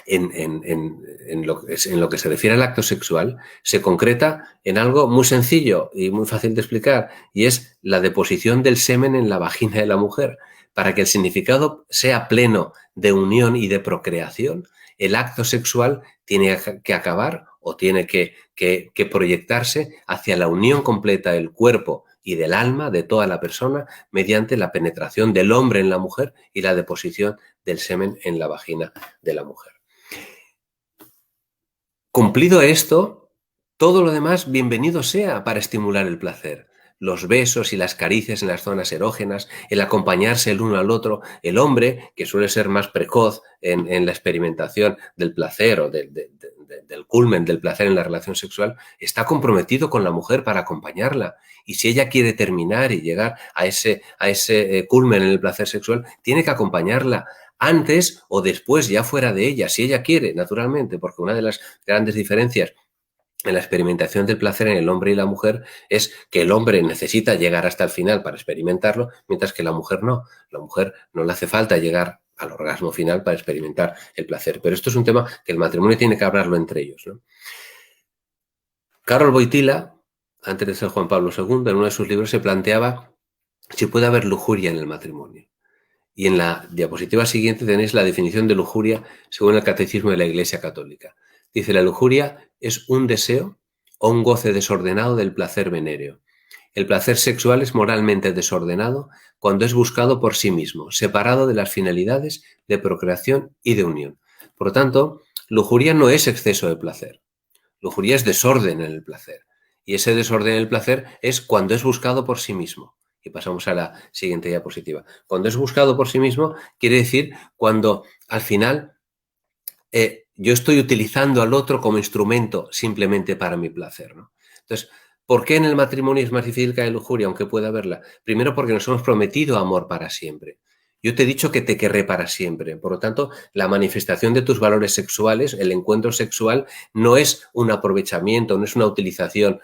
Speaker 2: en lo que se refiere al acto sexual se concreta en algo muy sencillo y muy fácil de explicar, y es la deposición del semen en la vagina de la mujer. Para que el significado sea pleno de unión y de procreación, el acto sexual tiene que acabar o tiene que proyectarse hacia la unión completa del cuerpo y del alma de toda la persona mediante la penetración del hombre en la mujer y la deposición del semen en la vagina de la mujer. Cumplido esto, todo lo demás bienvenido sea para estimular el placer. Los besos y las caricias en las zonas erógenas, el acompañarse el uno al otro, el hombre, que suele ser más precoz en la experimentación del placer o del culmen del placer en la relación sexual, está comprometido con la mujer para acompañarla. Y si ella quiere terminar y llegar a ese culmen en el placer sexual, tiene que acompañarla antes o después, ya fuera de ella, si ella quiere, naturalmente, porque una de las grandes diferencias en la experimentación del placer en el hombre y la mujer es que el hombre necesita llegar hasta el final para experimentarlo, mientras que la mujer no. La mujer no le hace falta llegar al orgasmo final para experimentar el placer. Pero esto es un tema que el matrimonio tiene que hablarlo entre ellos, ¿no? Karol Wojtyla, antes de ser Juan Pablo II, en uno de sus libros se planteaba si puede haber lujuria en el matrimonio. Y en la diapositiva siguiente tenéis la definición de lujuria según el Catecismo de la Iglesia Católica. Dice, la lujuria es un deseo o un goce desordenado del placer venéreo. El placer sexual es moralmente desordenado cuando es buscado por sí mismo, separado de las finalidades de procreación y de unión. Por lo tanto, lujuria no es exceso de placer. Lujuria es desorden en el placer. Y ese desorden en el placer es cuando es buscado por sí mismo. Y pasamos a la siguiente diapositiva. Cuando es buscado por sí mismo, quiere decir cuando al final yo estoy utilizando al otro como instrumento simplemente para mi placer, ¿no? Entonces, ¿por qué en el matrimonio es más difícil que haya lujuria, aunque pueda haberla? Primero, porque nos hemos prometido amor para siempre. Yo te he dicho que te querré para siempre. Por lo tanto, la manifestación de tus valores sexuales, el encuentro sexual, no es un aprovechamiento, no es una utilización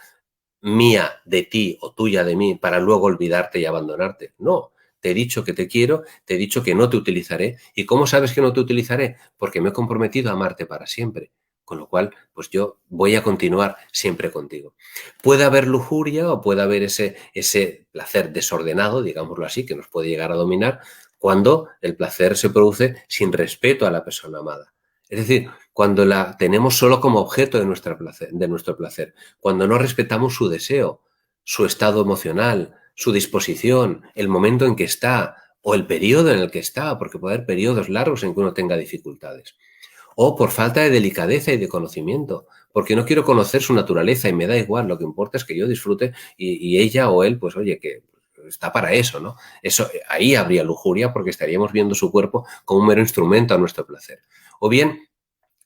Speaker 2: mía de ti o tuya de mí para luego olvidarte y abandonarte. No, te he dicho que te quiero, te he dicho que no te utilizaré. ¿Y cómo sabes que no te utilizaré? Porque me he comprometido a amarte para siempre. Con lo cual, pues yo voy a continuar siempre contigo. Puede haber lujuria o puede haber ese placer desordenado, digámoslo así, que nos puede llegar a dominar, cuando el placer se produce sin respeto a la persona amada. Es decir, cuando la tenemos solo como objeto de nuestro placer, cuando no respetamos su deseo, su estado emocional, su disposición, el momento en que está o el periodo en el que está, porque puede haber periodos largos en que uno tenga dificultades. O por falta de delicadeza y de conocimiento, porque no quiero conocer su naturaleza y me da igual, lo que importa es que yo disfrute y ella o él, pues oye, que está para eso, ¿no? Eso, ahí habría lujuria porque estaríamos viendo su cuerpo como un mero instrumento a nuestro placer. O bien,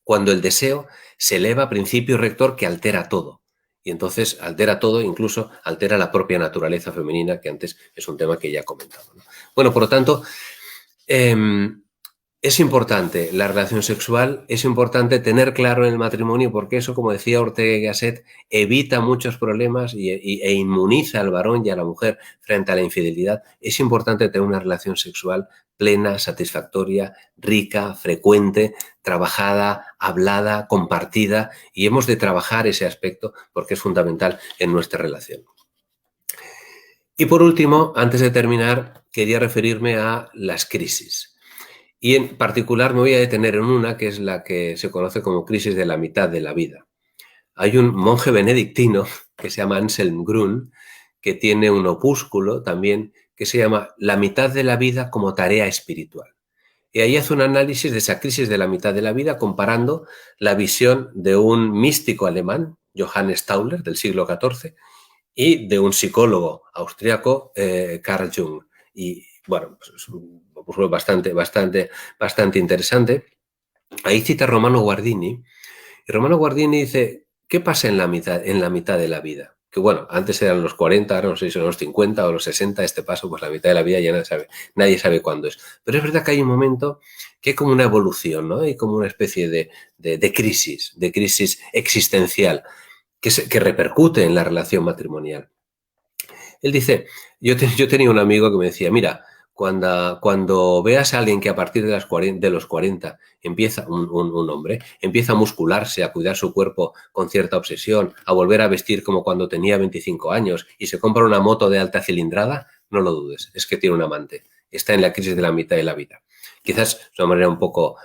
Speaker 2: cuando el deseo se eleva a principio rector que altera todo. Y entonces altera todo, incluso altera la propia naturaleza femenina, que antes es un tema que ya he comentado, ¿no? Bueno, por lo tanto, es importante la relación sexual, es importante tener claro en el matrimonio, porque eso, como decía Ortega y Gasset, evita muchos problemas e inmuniza al varón y a la mujer frente a la infidelidad. Es importante tener una relación sexual plena, satisfactoria, rica, frecuente, trabajada, hablada, compartida, y hemos de trabajar ese aspecto porque es fundamental en nuestra relación. Y por último, antes de terminar, quería referirme a las crisis. Y en particular me voy a detener en una que es la que se conoce como crisis de la mitad de la vida. Hay un monje benedictino que se llama Anselm Grün, que tiene un opúsculo también que se llama La mitad de la vida como tarea espiritual. Y ahí hace un análisis de esa crisis de la mitad de la vida comparando la visión de un místico alemán, Johannes Tauler, del siglo XIV, y de un psicólogo austriaco, Carl Jung. Y bueno, pues es un opúsculo bastante interesante. Ahí cita a Romano Guardini, y Romano Guardini dice, ¿qué pasa en la mitad de la vida? Que bueno, antes eran los 40, ahora no sé si son los 50 o los 60, este paso, pues la mitad de la vida ya nadie sabe cuándo es. Pero es verdad que hay un momento que hay como una evolución, ¿no? Hay como una especie de crisis existencial. que repercute en la relación matrimonial. Él dice, yo tenía un amigo que me decía, mira, cuando veas a alguien que a partir de los 40 empieza, un hombre, empieza a muscularse, a cuidar su cuerpo con cierta obsesión, a volver a vestir como cuando tenía 25 años y se compra una moto de alta cilindrada, no lo dudes, es que tiene un amante. Está en la crisis de la mitad de la vida. Quizás es una manera un poco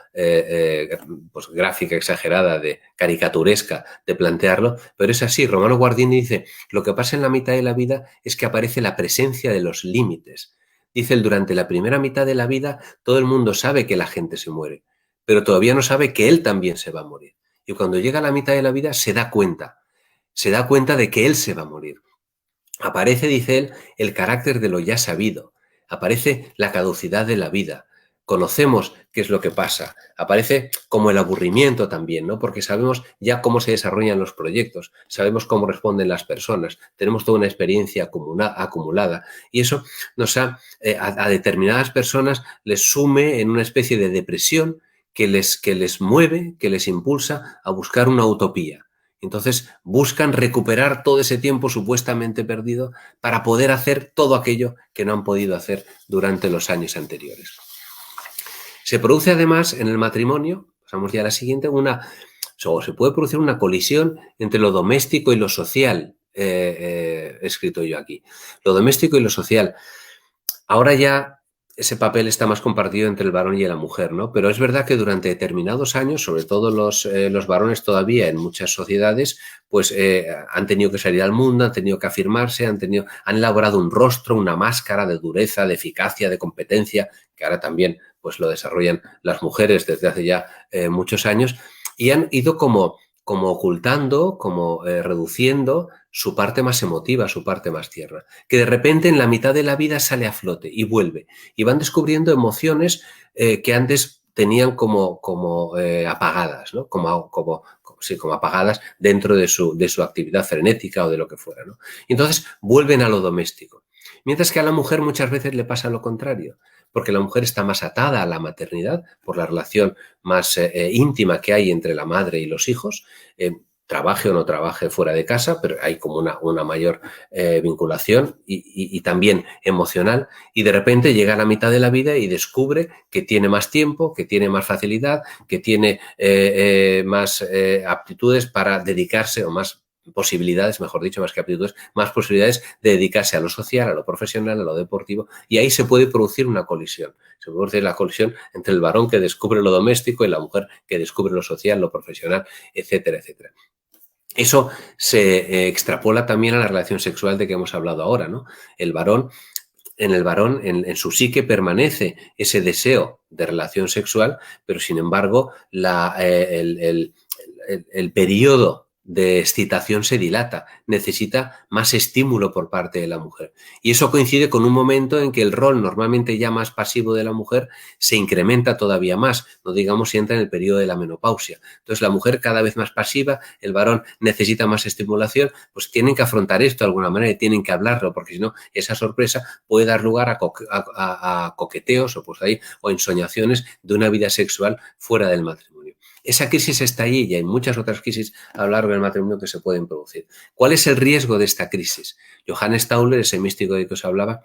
Speaker 2: pues gráfica, exagerada, caricaturesca de plantearlo, pero es así. Romano Guardini dice, lo que pasa en la mitad de la vida es que aparece la presencia de los límites. Dice él, durante la primera mitad de la vida todo el mundo sabe que la gente se muere, pero todavía no sabe que él también se va a morir. Y cuando llega a la mitad de la vida se da cuenta de que él se va a morir. Aparece, dice él, el carácter de lo ya sabido, aparece la caducidad de la vida, conocemos qué es lo que pasa, aparece como el aburrimiento también, ¿no? Porque sabemos ya cómo se desarrollan los proyectos, sabemos cómo responden las personas, tenemos toda una experiencia acumulada y eso nos a determinadas personas les sume en una especie de depresión que les mueve, que les impulsa a buscar una utopía. Entonces buscan recuperar todo ese tiempo supuestamente perdido para poder hacer todo aquello que no han podido hacer durante los años anteriores. Se produce además en el matrimonio, pasamos ya a la siguiente, se puede producir una colisión entre lo doméstico y lo social, he escrito yo aquí. Lo doméstico y lo social. Ahora ya ese papel está más compartido entre el varón y la mujer, ¿no? Pero es verdad que durante determinados años, sobre todo los varones todavía en muchas sociedades, pues han tenido que salir al mundo, han tenido que afirmarse, han elaborado un rostro, una máscara de dureza, de eficacia, de competencia, que ahora también pues lo desarrollan las mujeres desde hace ya muchos años, y han ido como ocultando, reduciendo su parte más emotiva, su parte más tierna, que de repente en la mitad de la vida sale a flote y vuelve, y van descubriendo emociones que antes tenían como apagadas, ¿no? Como apagadas dentro de su actividad frenética o de lo que fuera, ¿no? Y entonces vuelven a lo doméstico. Mientras que a la mujer muchas veces le pasa lo contrario, porque la mujer está más atada a la maternidad por la relación más íntima que hay entre la madre y los hijos, trabaje o no trabaje fuera de casa, pero hay como una mayor vinculación y también emocional, y de repente llega a la mitad de la vida y descubre que tiene más tiempo, que tiene más facilidad, que tiene más aptitudes para dedicarse, o más posibilidades, mejor dicho, más que aptitudes, más posibilidades de dedicarse a lo social, a lo profesional, a lo deportivo, y ahí se puede producir una colisión. Se puede producir la colisión entre el varón que descubre lo doméstico y la mujer que descubre lo social, lo profesional, etcétera, etcétera. Eso se extrapola también a la relación sexual de que hemos hablado ahora, ¿no? El varón, en su psique permanece ese deseo de relación sexual, pero sin embargo el periodo de excitación se dilata, necesita más estímulo por parte de la mujer. Y eso coincide con un momento en que el rol normalmente ya más pasivo de la mujer se incrementa todavía más, no digamos si entra en el periodo de la menopausia. Entonces la mujer cada vez más pasiva, el varón necesita más estimulación, pues tienen que afrontar esto de alguna manera y tienen que hablarlo, porque si no, esa sorpresa puede dar lugar a coqueteos o ensoñaciones de una vida sexual fuera del matrimonio. Esa crisis está allí y hay muchas otras crisis a lo largo del matrimonio que se pueden producir. ¿Cuál es el riesgo de esta crisis? Johannes Tauler, ese místico de que os hablaba,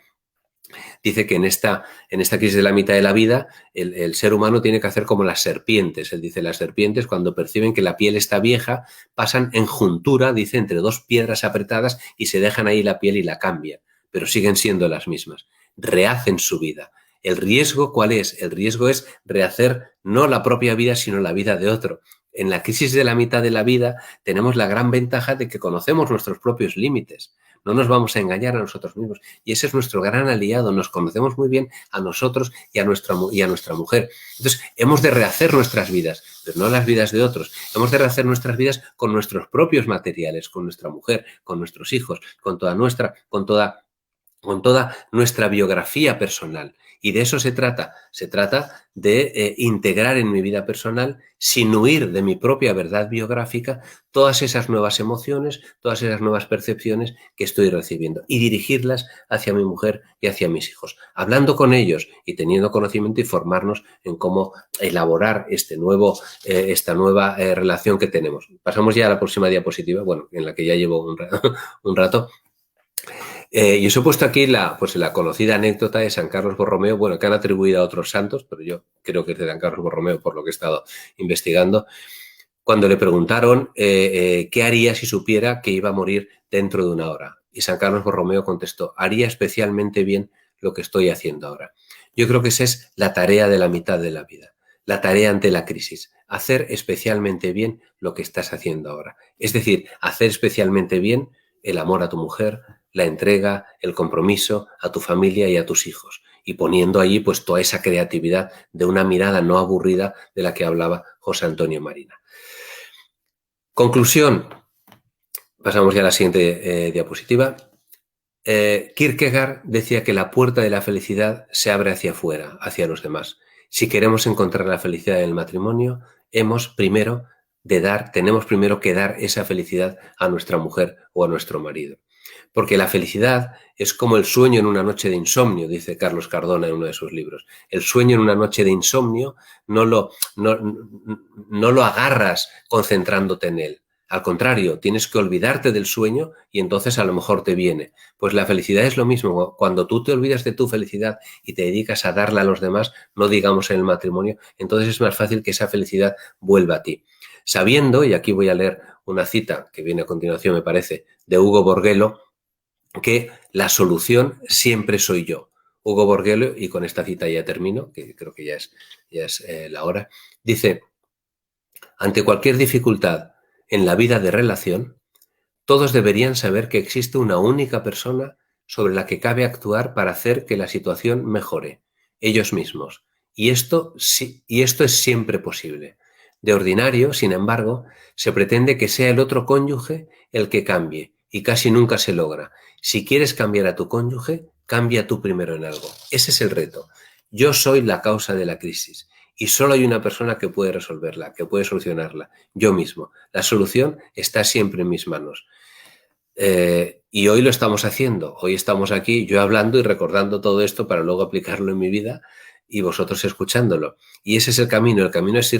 Speaker 2: dice que en esta crisis de la mitad de la vida el ser humano tiene que hacer como las serpientes. Él dice, las serpientes cuando perciben que la piel está vieja pasan en juntura, dice, entre dos piedras apretadas y se dejan ahí la piel y la cambian, pero siguen siendo las mismas. Rehacen su vida. ¿El riesgo cuál es? El riesgo es rehacer no la propia vida, sino la vida de otro. En la crisis de la mitad de la vida tenemos la gran ventaja de que conocemos nuestros propios límites. No nos vamos a engañar a nosotros mismos. Y ese es nuestro gran aliado. Nos conocemos muy bien a nosotros y a nuestra mujer. Entonces, hemos de rehacer nuestras vidas, pero no las vidas de otros. Hemos de rehacer nuestras vidas con nuestros propios materiales, con nuestra mujer, con nuestros hijos, con toda nuestra biografía personal. Y de eso se trata. Se trata de integrar en mi vida personal, sin huir de mi propia verdad biográfica, todas esas nuevas emociones, todas esas nuevas percepciones que estoy recibiendo y dirigirlas hacia mi mujer y hacia mis hijos, hablando con ellos y teniendo conocimiento y formarnos en cómo elaborar esta nueva relación que tenemos. Pasamos ya a la próxima diapositiva, bueno, en la que ya llevo un rato. Y os he puesto aquí la conocida anécdota de San Carlos Borromeo, bueno, que han atribuido a otros santos, pero yo creo que es de San Carlos Borromeo por lo que he estado investigando, cuando le preguntaron qué haría si supiera que iba a morir dentro de una hora. Y San Carlos Borromeo contestó, haría especialmente bien lo que estoy haciendo ahora. Yo creo que esa es la tarea de la mitad de la vida, la tarea ante la crisis, hacer especialmente bien lo que estás haciendo ahora. Es decir, hacer especialmente bien el amor a tu mujer, la entrega, el compromiso a tu familia y a tus hijos, y poniendo allí pues toda esa creatividad de una mirada no aburrida de la que hablaba José Antonio Marina. Conclusión, pasamos ya a la siguiente diapositiva. Kierkegaard decía que la puerta de la felicidad se abre hacia afuera, hacia los demás. Si queremos encontrar la felicidad en el matrimonio, tenemos primero que dar esa felicidad a nuestra mujer o a nuestro marido. Porque la felicidad es como el sueño en una noche de insomnio, dice Carlos Cardona en uno de sus libros. El sueño en una noche de insomnio no lo agarras concentrándote en él. Al contrario, tienes que olvidarte del sueño y entonces a lo mejor te viene. Pues la felicidad es lo mismo. Cuando tú te olvidas de tu felicidad y te dedicas a darla a los demás, no digamos en el matrimonio, entonces es más fácil que esa felicidad vuelva a ti. Sabiendo, y aquí voy a leer una cita que viene a continuación, me parece, de Hugo Borguelo, que la solución siempre soy yo. Hugo Borguelo, y con esta cita ya termino, que creo que ya es la hora, dice, ante cualquier dificultad en la vida de relación, todos deberían saber que existe una única persona sobre la que cabe actuar para hacer que la situación mejore, ellos mismos. Y esto es siempre posible. De ordinario, sin embargo, se pretende que sea el otro cónyuge el que cambie, y casi nunca se logra. Si quieres cambiar a tu cónyuge, cambia tú primero en algo. Ese es el reto. Yo soy la causa de la crisis y solo hay una persona que puede resolverla, que puede solucionarla, yo mismo. La solución está siempre en mis manos. Y hoy lo estamos haciendo. Hoy estamos aquí, yo hablando y recordando todo esto para luego aplicarlo en mi vida y vosotros escuchándolo. Y ese es el camino. El camino es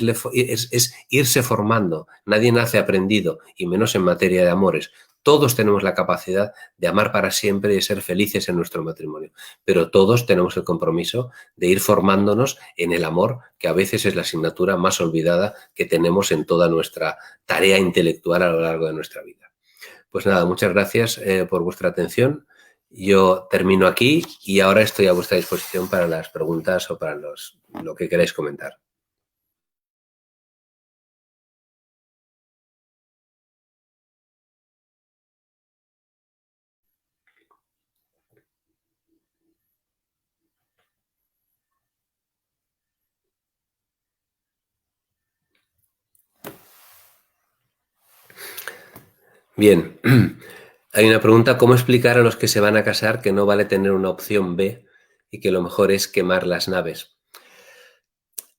Speaker 2: irse formando. Nadie nace aprendido, y menos en materia de amores. Todos tenemos la capacidad de amar para siempre y de ser felices en nuestro matrimonio, pero todos tenemos el compromiso de ir formándonos en el amor, que a veces es la asignatura más olvidada que tenemos en toda nuestra tarea intelectual a lo largo de nuestra vida. Pues nada, muchas gracias por vuestra atención. Yo termino aquí y ahora estoy a vuestra disposición para las preguntas o para lo que queráis comentar. Bien, hay una pregunta, ¿cómo explicar a los que se van a casar que no vale tener una opción B y que lo mejor es quemar las naves?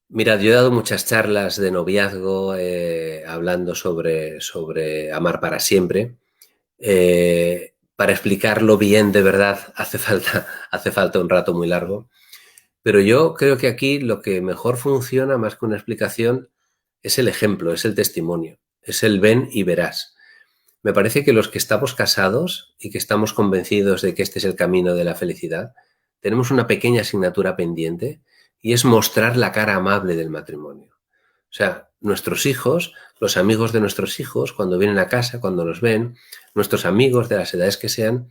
Speaker 2: Mirad, yo he dado muchas charlas de noviazgo hablando sobre amar para siempre. Para explicarlo bien de verdad hace falta un rato muy largo. Pero yo creo que aquí lo que mejor funciona más que una explicación es el ejemplo, es el testimonio, es el ven y verás. Me parece que los que estamos casados y que estamos convencidos de que este es el camino de la felicidad, tenemos una pequeña asignatura pendiente y es mostrar la cara amable del matrimonio. O sea, nuestros hijos, los amigos de nuestros hijos, cuando vienen a casa, cuando nos ven, nuestros amigos de las edades que sean,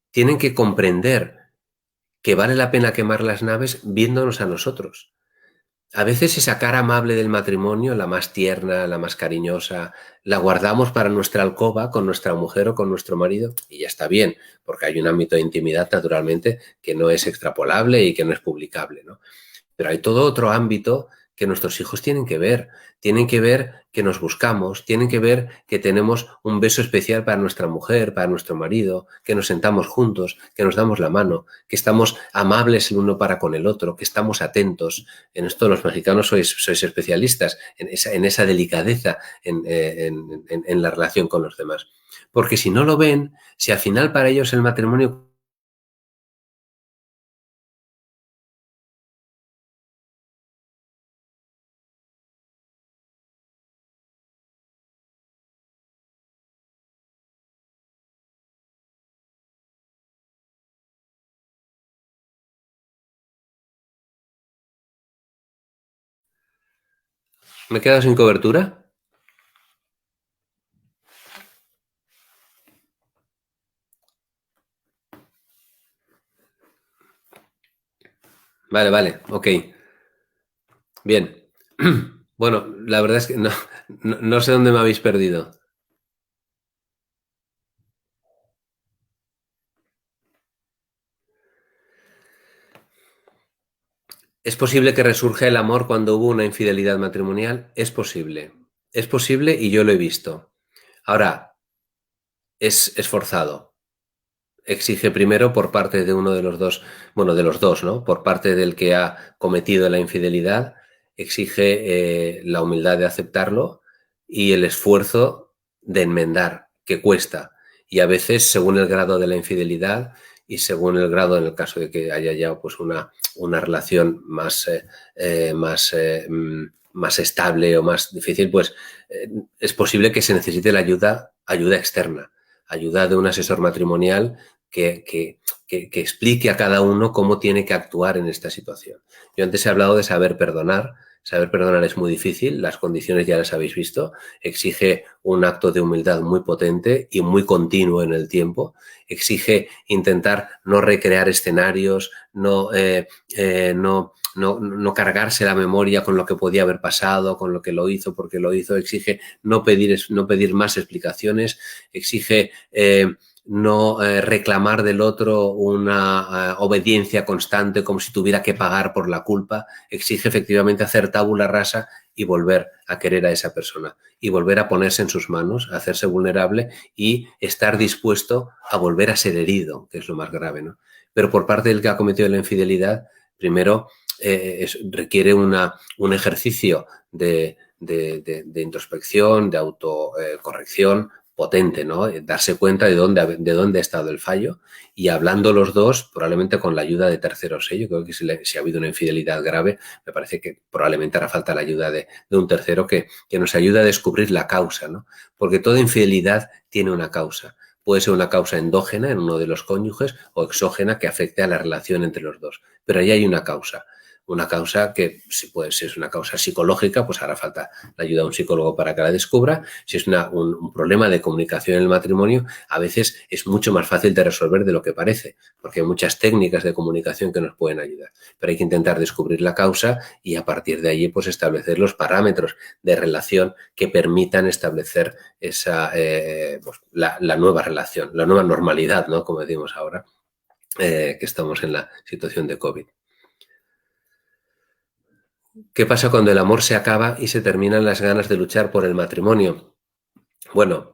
Speaker 2: tienen que comprender que vale la pena quemar las naves viéndonos a nosotros. A veces esa cara amable del matrimonio, la más tierna, la más cariñosa, la guardamos para nuestra alcoba con nuestra mujer o con nuestro marido y ya está bien, porque hay un ámbito de intimidad naturalmente que no es extrapolable y que no es publicable, ¿no? Pero hay todo otro ámbito que nuestros hijos tienen que ver que nos buscamos, tienen que ver que tenemos un beso especial para nuestra mujer, para nuestro marido, que nos sentamos juntos, que nos damos la mano, que estamos amables el uno para con el otro, que estamos atentos. En esto los mexicanos sois especialistas, en esa delicadeza en la relación con los demás. Porque si no lo ven, si al final para ellos el matrimonio... ¿Me he quedado sin cobertura? Vale, ok. Bien. Bueno, la verdad es que no sé dónde me habéis perdido. ¿Es posible que resurja el amor cuando hubo una infidelidad matrimonial? Es posible. Es posible y yo lo he visto. Ahora, es forzado. Exige primero por parte de uno de los dos, bueno, de los dos, ¿no? Por parte del que ha cometido la infidelidad, exige la humildad de aceptarlo y el esfuerzo de enmendar, que cuesta. Y a veces, según el grado de la infidelidad y según el grado, en el caso de que haya ya pues una relación más estable o más difícil, pues es posible que se necesite la ayuda externa, ayuda de un asesor matrimonial que explique a cada uno cómo tiene que actuar en esta situación. Yo antes he hablado de saber perdonar. Saber perdonar es muy difícil, las condiciones ya las habéis visto, exige un acto de humildad muy potente y muy continuo en el tiempo, exige intentar no recrear escenarios, no cargarse la memoria con lo que podía haber pasado, con lo que lo hizo, porque lo hizo, exige no pedir más explicaciones, exige no reclamar del otro una obediencia constante como si tuviera que pagar por la culpa, exige efectivamente hacer tabula rasa y volver a querer a esa persona y volver a ponerse en sus manos, a hacerse vulnerable y estar dispuesto a volver a ser herido, que es lo más grave, ¿no? Pero por parte del que ha cometido la infidelidad, primero requiere un ejercicio de introspección, de autocorrección, potente, ¿no? Darse cuenta de dónde ha estado el fallo y hablando los dos, probablemente con la ayuda de terceros. Yo creo que si ha habido una infidelidad grave, me parece que probablemente hará falta la ayuda de un tercero que nos ayude a descubrir la causa, ¿no? Porque toda infidelidad tiene una causa. Puede ser una causa endógena en uno de los cónyuges o exógena que afecte a la relación entre los dos. Pero ahí hay una causa. Una causa que, si es una causa psicológica, pues hará falta la ayuda de un psicólogo para que la descubra. Si es un problema de comunicación en el matrimonio, a veces es mucho más fácil de resolver de lo que parece, porque hay muchas técnicas de comunicación que nos pueden ayudar. Pero hay que intentar descubrir la causa y a partir de allí pues establecer los parámetros de relación que permitan establecer la nueva relación, la nueva normalidad, ¿no? Como decimos ahora, que estamos en la situación de COVID. ¿Qué pasa cuando el amor se acaba y se terminan las ganas de luchar por el matrimonio? Bueno,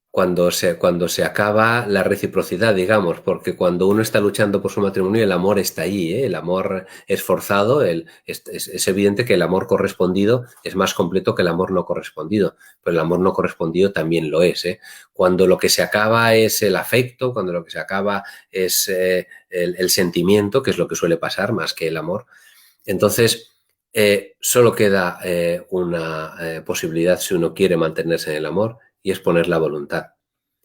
Speaker 2: cuando se acaba la reciprocidad, digamos, porque cuando uno está luchando por su matrimonio, el amor está ahí, ¿eh? El amor es forzado, es evidente que el amor correspondido es más completo que el amor no correspondido, pero el amor no correspondido también lo es, ¿eh? Cuando lo que se acaba es el afecto, cuando lo que se acaba es el sentimiento, que es lo que suele pasar más que el amor, entonces solo queda una posibilidad si uno quiere mantenerse en el amor y es poner la voluntad.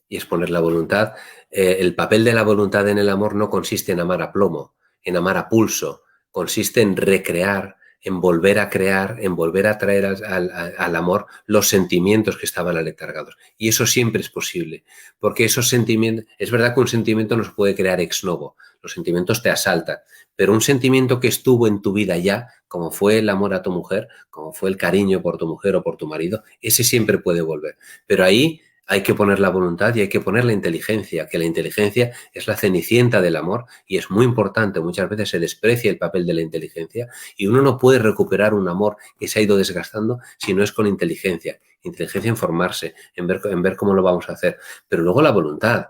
Speaker 2: Y es poner la voluntad. El papel de la voluntad en el amor no consiste en amar a plomo, en amar a pulso, consiste en recrear, en volver a crear, en volver a traer al amor los sentimientos que estaban aletargados. Y eso siempre es posible, porque esos sentimientos, es verdad que un sentimiento no se puede crear ex novo, los sentimientos te asaltan, pero un sentimiento que estuvo en tu vida ya, como fue el amor a tu mujer, como fue el cariño por tu mujer o por tu marido, ese siempre puede volver. Pero ahí Hay que poner la voluntad y hay que poner la inteligencia, que la inteligencia es la cenicienta del amor y es muy importante. Muchas veces se desprecia el papel de la inteligencia y uno no puede recuperar un amor que se ha ido desgastando si no es con inteligencia. Inteligencia en formarse, en ver cómo lo vamos a hacer. Pero luego la voluntad.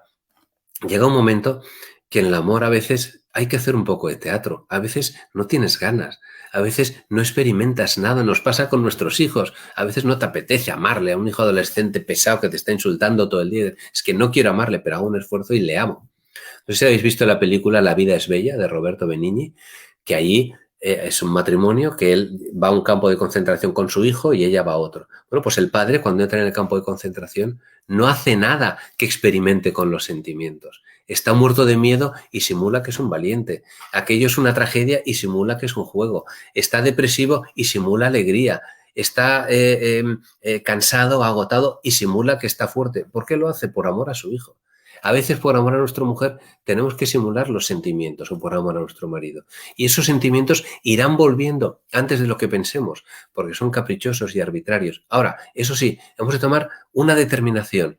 Speaker 2: Llega un momento que en el amor a veces hay que hacer un poco de teatro, a veces no tienes ganas, a veces no experimentas nada, nos pasa con nuestros hijos, a veces no te apetece amarle a un hijo adolescente pesado que te está insultando todo el día, es que no quiero amarle, pero hago un esfuerzo y le amo. No sé si habéis visto la película La vida es bella de Roberto Benigni, que allí es un matrimonio que él va a un campo de concentración con su hijo y ella va a otro. Bueno, pues el padre cuando entra en el campo de concentración no hace nada que experimente con los sentimientos. Está muerto de miedo y simula que es un valiente. Aquello es una tragedia y simula que es un juego. Está depresivo y simula alegría. Está cansado, agotado y simula que está fuerte. ¿Por qué lo hace? Por amor a su hijo. A veces por amor a nuestra mujer tenemos que simular los sentimientos o por amor a nuestro marido. Y esos sentimientos irán volviendo antes de lo que pensemos, porque son caprichosos y arbitrarios. Ahora, eso sí, hemos de tomar una determinación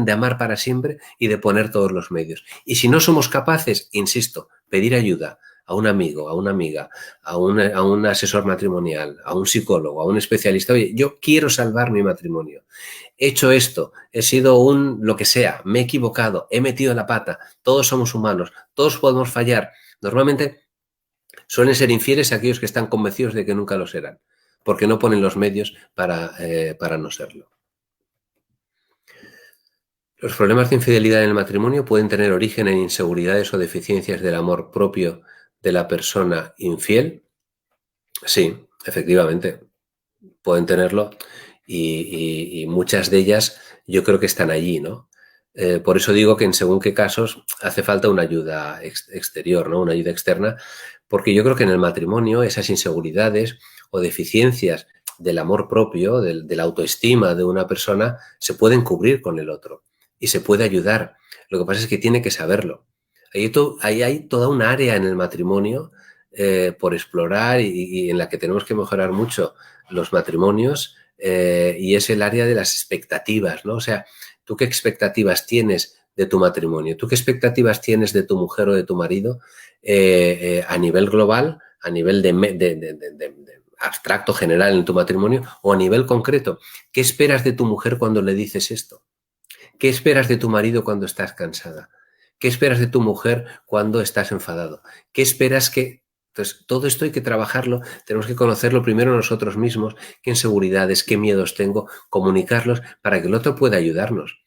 Speaker 2: de amar para siempre y de poner todos los medios. Y si no somos capaces, insisto, pedir ayuda a un amigo, a una amiga, a un asesor matrimonial, a un psicólogo, a un especialista. Oye, yo quiero salvar mi matrimonio. He hecho esto, he sido lo que sea, me he equivocado, he metido la pata, todos somos humanos, todos podemos fallar. Normalmente suelen ser infieles aquellos que están convencidos de que nunca lo serán, porque no ponen los medios para no serlo. Los problemas de infidelidad en el matrimonio pueden tener origen en inseguridades o deficiencias del amor propio de la persona infiel. Sí, efectivamente, pueden tenerlo y muchas de ellas yo creo que están allí, ¿no? Por eso digo que en según qué casos hace falta una ayuda exterior, ¿no? Una ayuda externa, porque yo creo que en el matrimonio esas inseguridades o deficiencias del amor propio, de la autoestima de una persona, se pueden cubrir con el otro y se puede ayudar. Lo que pasa es que tiene que saberlo. Ahí hay toda un área en el matrimonio por explorar y en la que tenemos que mejorar mucho los matrimonios y es el área de las expectativas, ¿no? O sea, ¿tú qué expectativas tienes de tu matrimonio? ¿Tú qué expectativas tienes de tu mujer o de tu marido a nivel global, a nivel de abstracto general en tu matrimonio o a nivel concreto? ¿Qué esperas de tu mujer cuando le dices esto? ¿Qué esperas de tu marido cuando estás cansada? ¿Qué esperas de tu mujer cuando estás enfadado? ¿Qué esperas que... Entonces, todo esto hay que trabajarlo, tenemos que conocerlo primero nosotros mismos, qué inseguridades, qué miedos tengo, comunicarlos para que el otro pueda ayudarnos,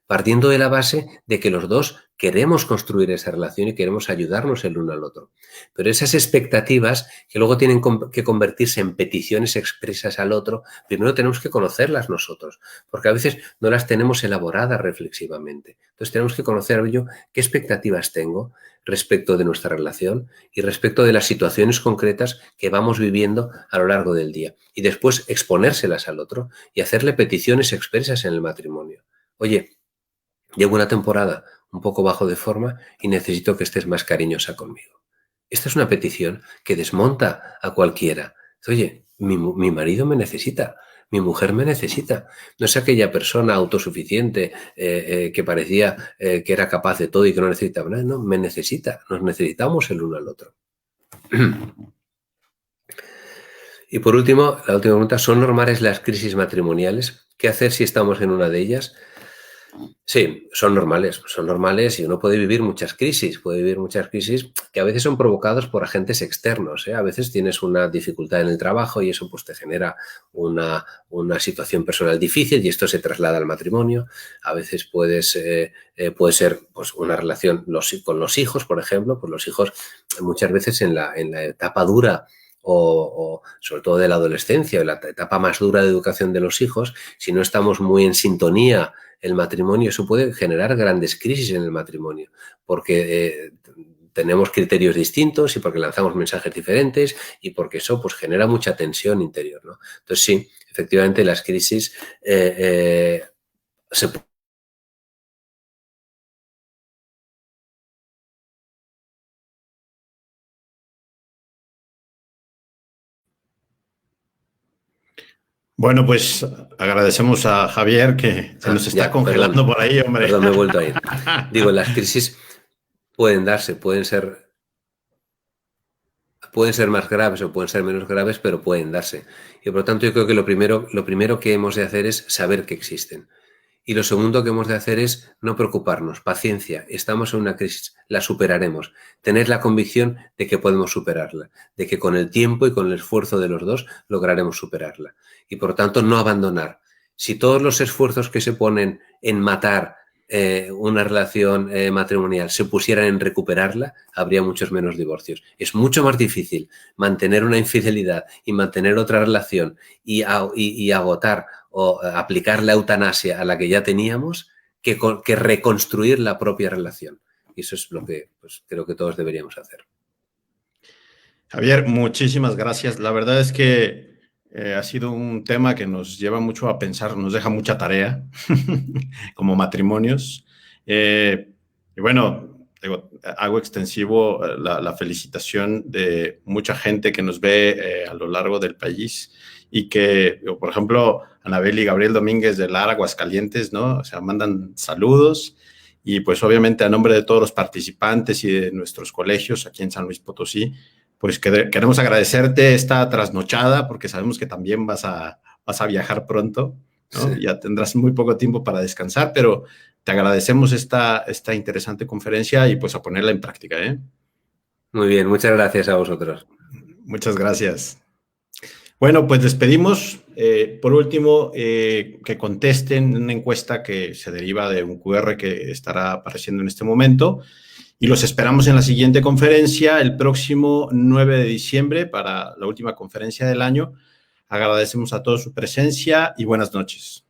Speaker 2: partiendo de la base de que los dos queremos construir esa relación y queremos ayudarnos el uno al otro. Pero esas expectativas que luego tienen que convertirse en peticiones expresas al otro, primero tenemos que conocerlas nosotros, porque a veces no las tenemos elaboradas reflexivamente. Entonces tenemos que conocer yo qué expectativas tengo respecto de nuestra relación y respecto de las situaciones concretas que vamos viviendo a lo largo del día. Y después exponérselas al otro y hacerle peticiones expresas en el matrimonio. Oye, llevo una temporada un poco bajo de forma y necesito que estés más cariñosa conmigo. Esta es una petición que desmonta a cualquiera. Oye, mi marido me necesita, mi mujer me necesita. No es aquella persona autosuficiente que parecía que era capaz de todo y que no necesitaba nada. No, me necesita. Nos necesitamos el uno al otro. Y por último, la última pregunta, ¿son normales las crisis matrimoniales? ¿Qué hacer si estamos en una de ellas? Sí, son normales y uno puede vivir muchas crisis que a veces son provocadas por agentes externos, ¿eh? A veces tienes una dificultad en el trabajo y eso pues te genera una situación personal difícil y esto se traslada al matrimonio. A veces puede ser pues, una relación con los hijos, por ejemplo, pues los hijos muchas veces en la etapa dura o sobre todo de la adolescencia o la etapa más dura de educación de los hijos, si no estamos muy en sintonía el matrimonio, eso puede generar grandes crisis en el matrimonio, porque tenemos criterios distintos y porque lanzamos mensajes diferentes y porque eso pues genera mucha tensión interior, ¿no? Entonces sí, efectivamente las crisis se
Speaker 1: Bueno, pues agradecemos a Javier que se nos está congelando por ahí, hombre.
Speaker 2: Perdón, me he vuelto a ir. Digo, las crisis pueden darse, pueden ser más graves o pueden ser menos graves, pero pueden darse. Y por lo tanto yo creo que lo primero que hemos de hacer es saber que existen. Y lo segundo que hemos de hacer es no preocuparnos, paciencia, estamos en una crisis, la superaremos. Tener la convicción de que podemos superarla, de que con el tiempo y con el esfuerzo de los dos lograremos superarla. Y por lo tanto no abandonar. Si todos los esfuerzos que se ponen en matar una relación matrimonial se pusieran en recuperarla, habría muchos menos divorcios. Es mucho más difícil mantener una infidelidad y mantener otra relación y agotar o aplicar la eutanasia a la que ya teníamos que reconstruir la propia relación. Y eso es lo que pues, creo que todos deberíamos hacer.
Speaker 1: Javier, muchísimas gracias. La verdad es que ha sido un tema que nos lleva mucho a pensar, nos deja mucha tarea como matrimonios. Y bueno, digo, hago extensivo la felicitación de mucha gente que nos ve a lo largo del país y que, digo, por ejemplo, Anabel y Gabriel Domínguez de Lara, Aguascalientes, ¿no? O sea, mandan saludos y pues obviamente a nombre de todos los participantes y de nuestros colegios aquí en San Luis Potosí, pues queremos agradecerte esta trasnochada porque sabemos que también vas a viajar pronto, ¿no? Sí. Ya tendrás muy poco tiempo para descansar, pero te agradecemos esta interesante conferencia y pues a ponerla en práctica, ¿eh?
Speaker 2: Muy bien, muchas gracias a vosotros.
Speaker 1: Muchas gracias. Bueno, pues despedimos. Por último, que contesten una encuesta que se deriva de un QR que estará apareciendo en este momento. Y los esperamos en la siguiente conferencia el próximo 9 de diciembre para la última conferencia del año. Agradecemos a todos su presencia y buenas noches.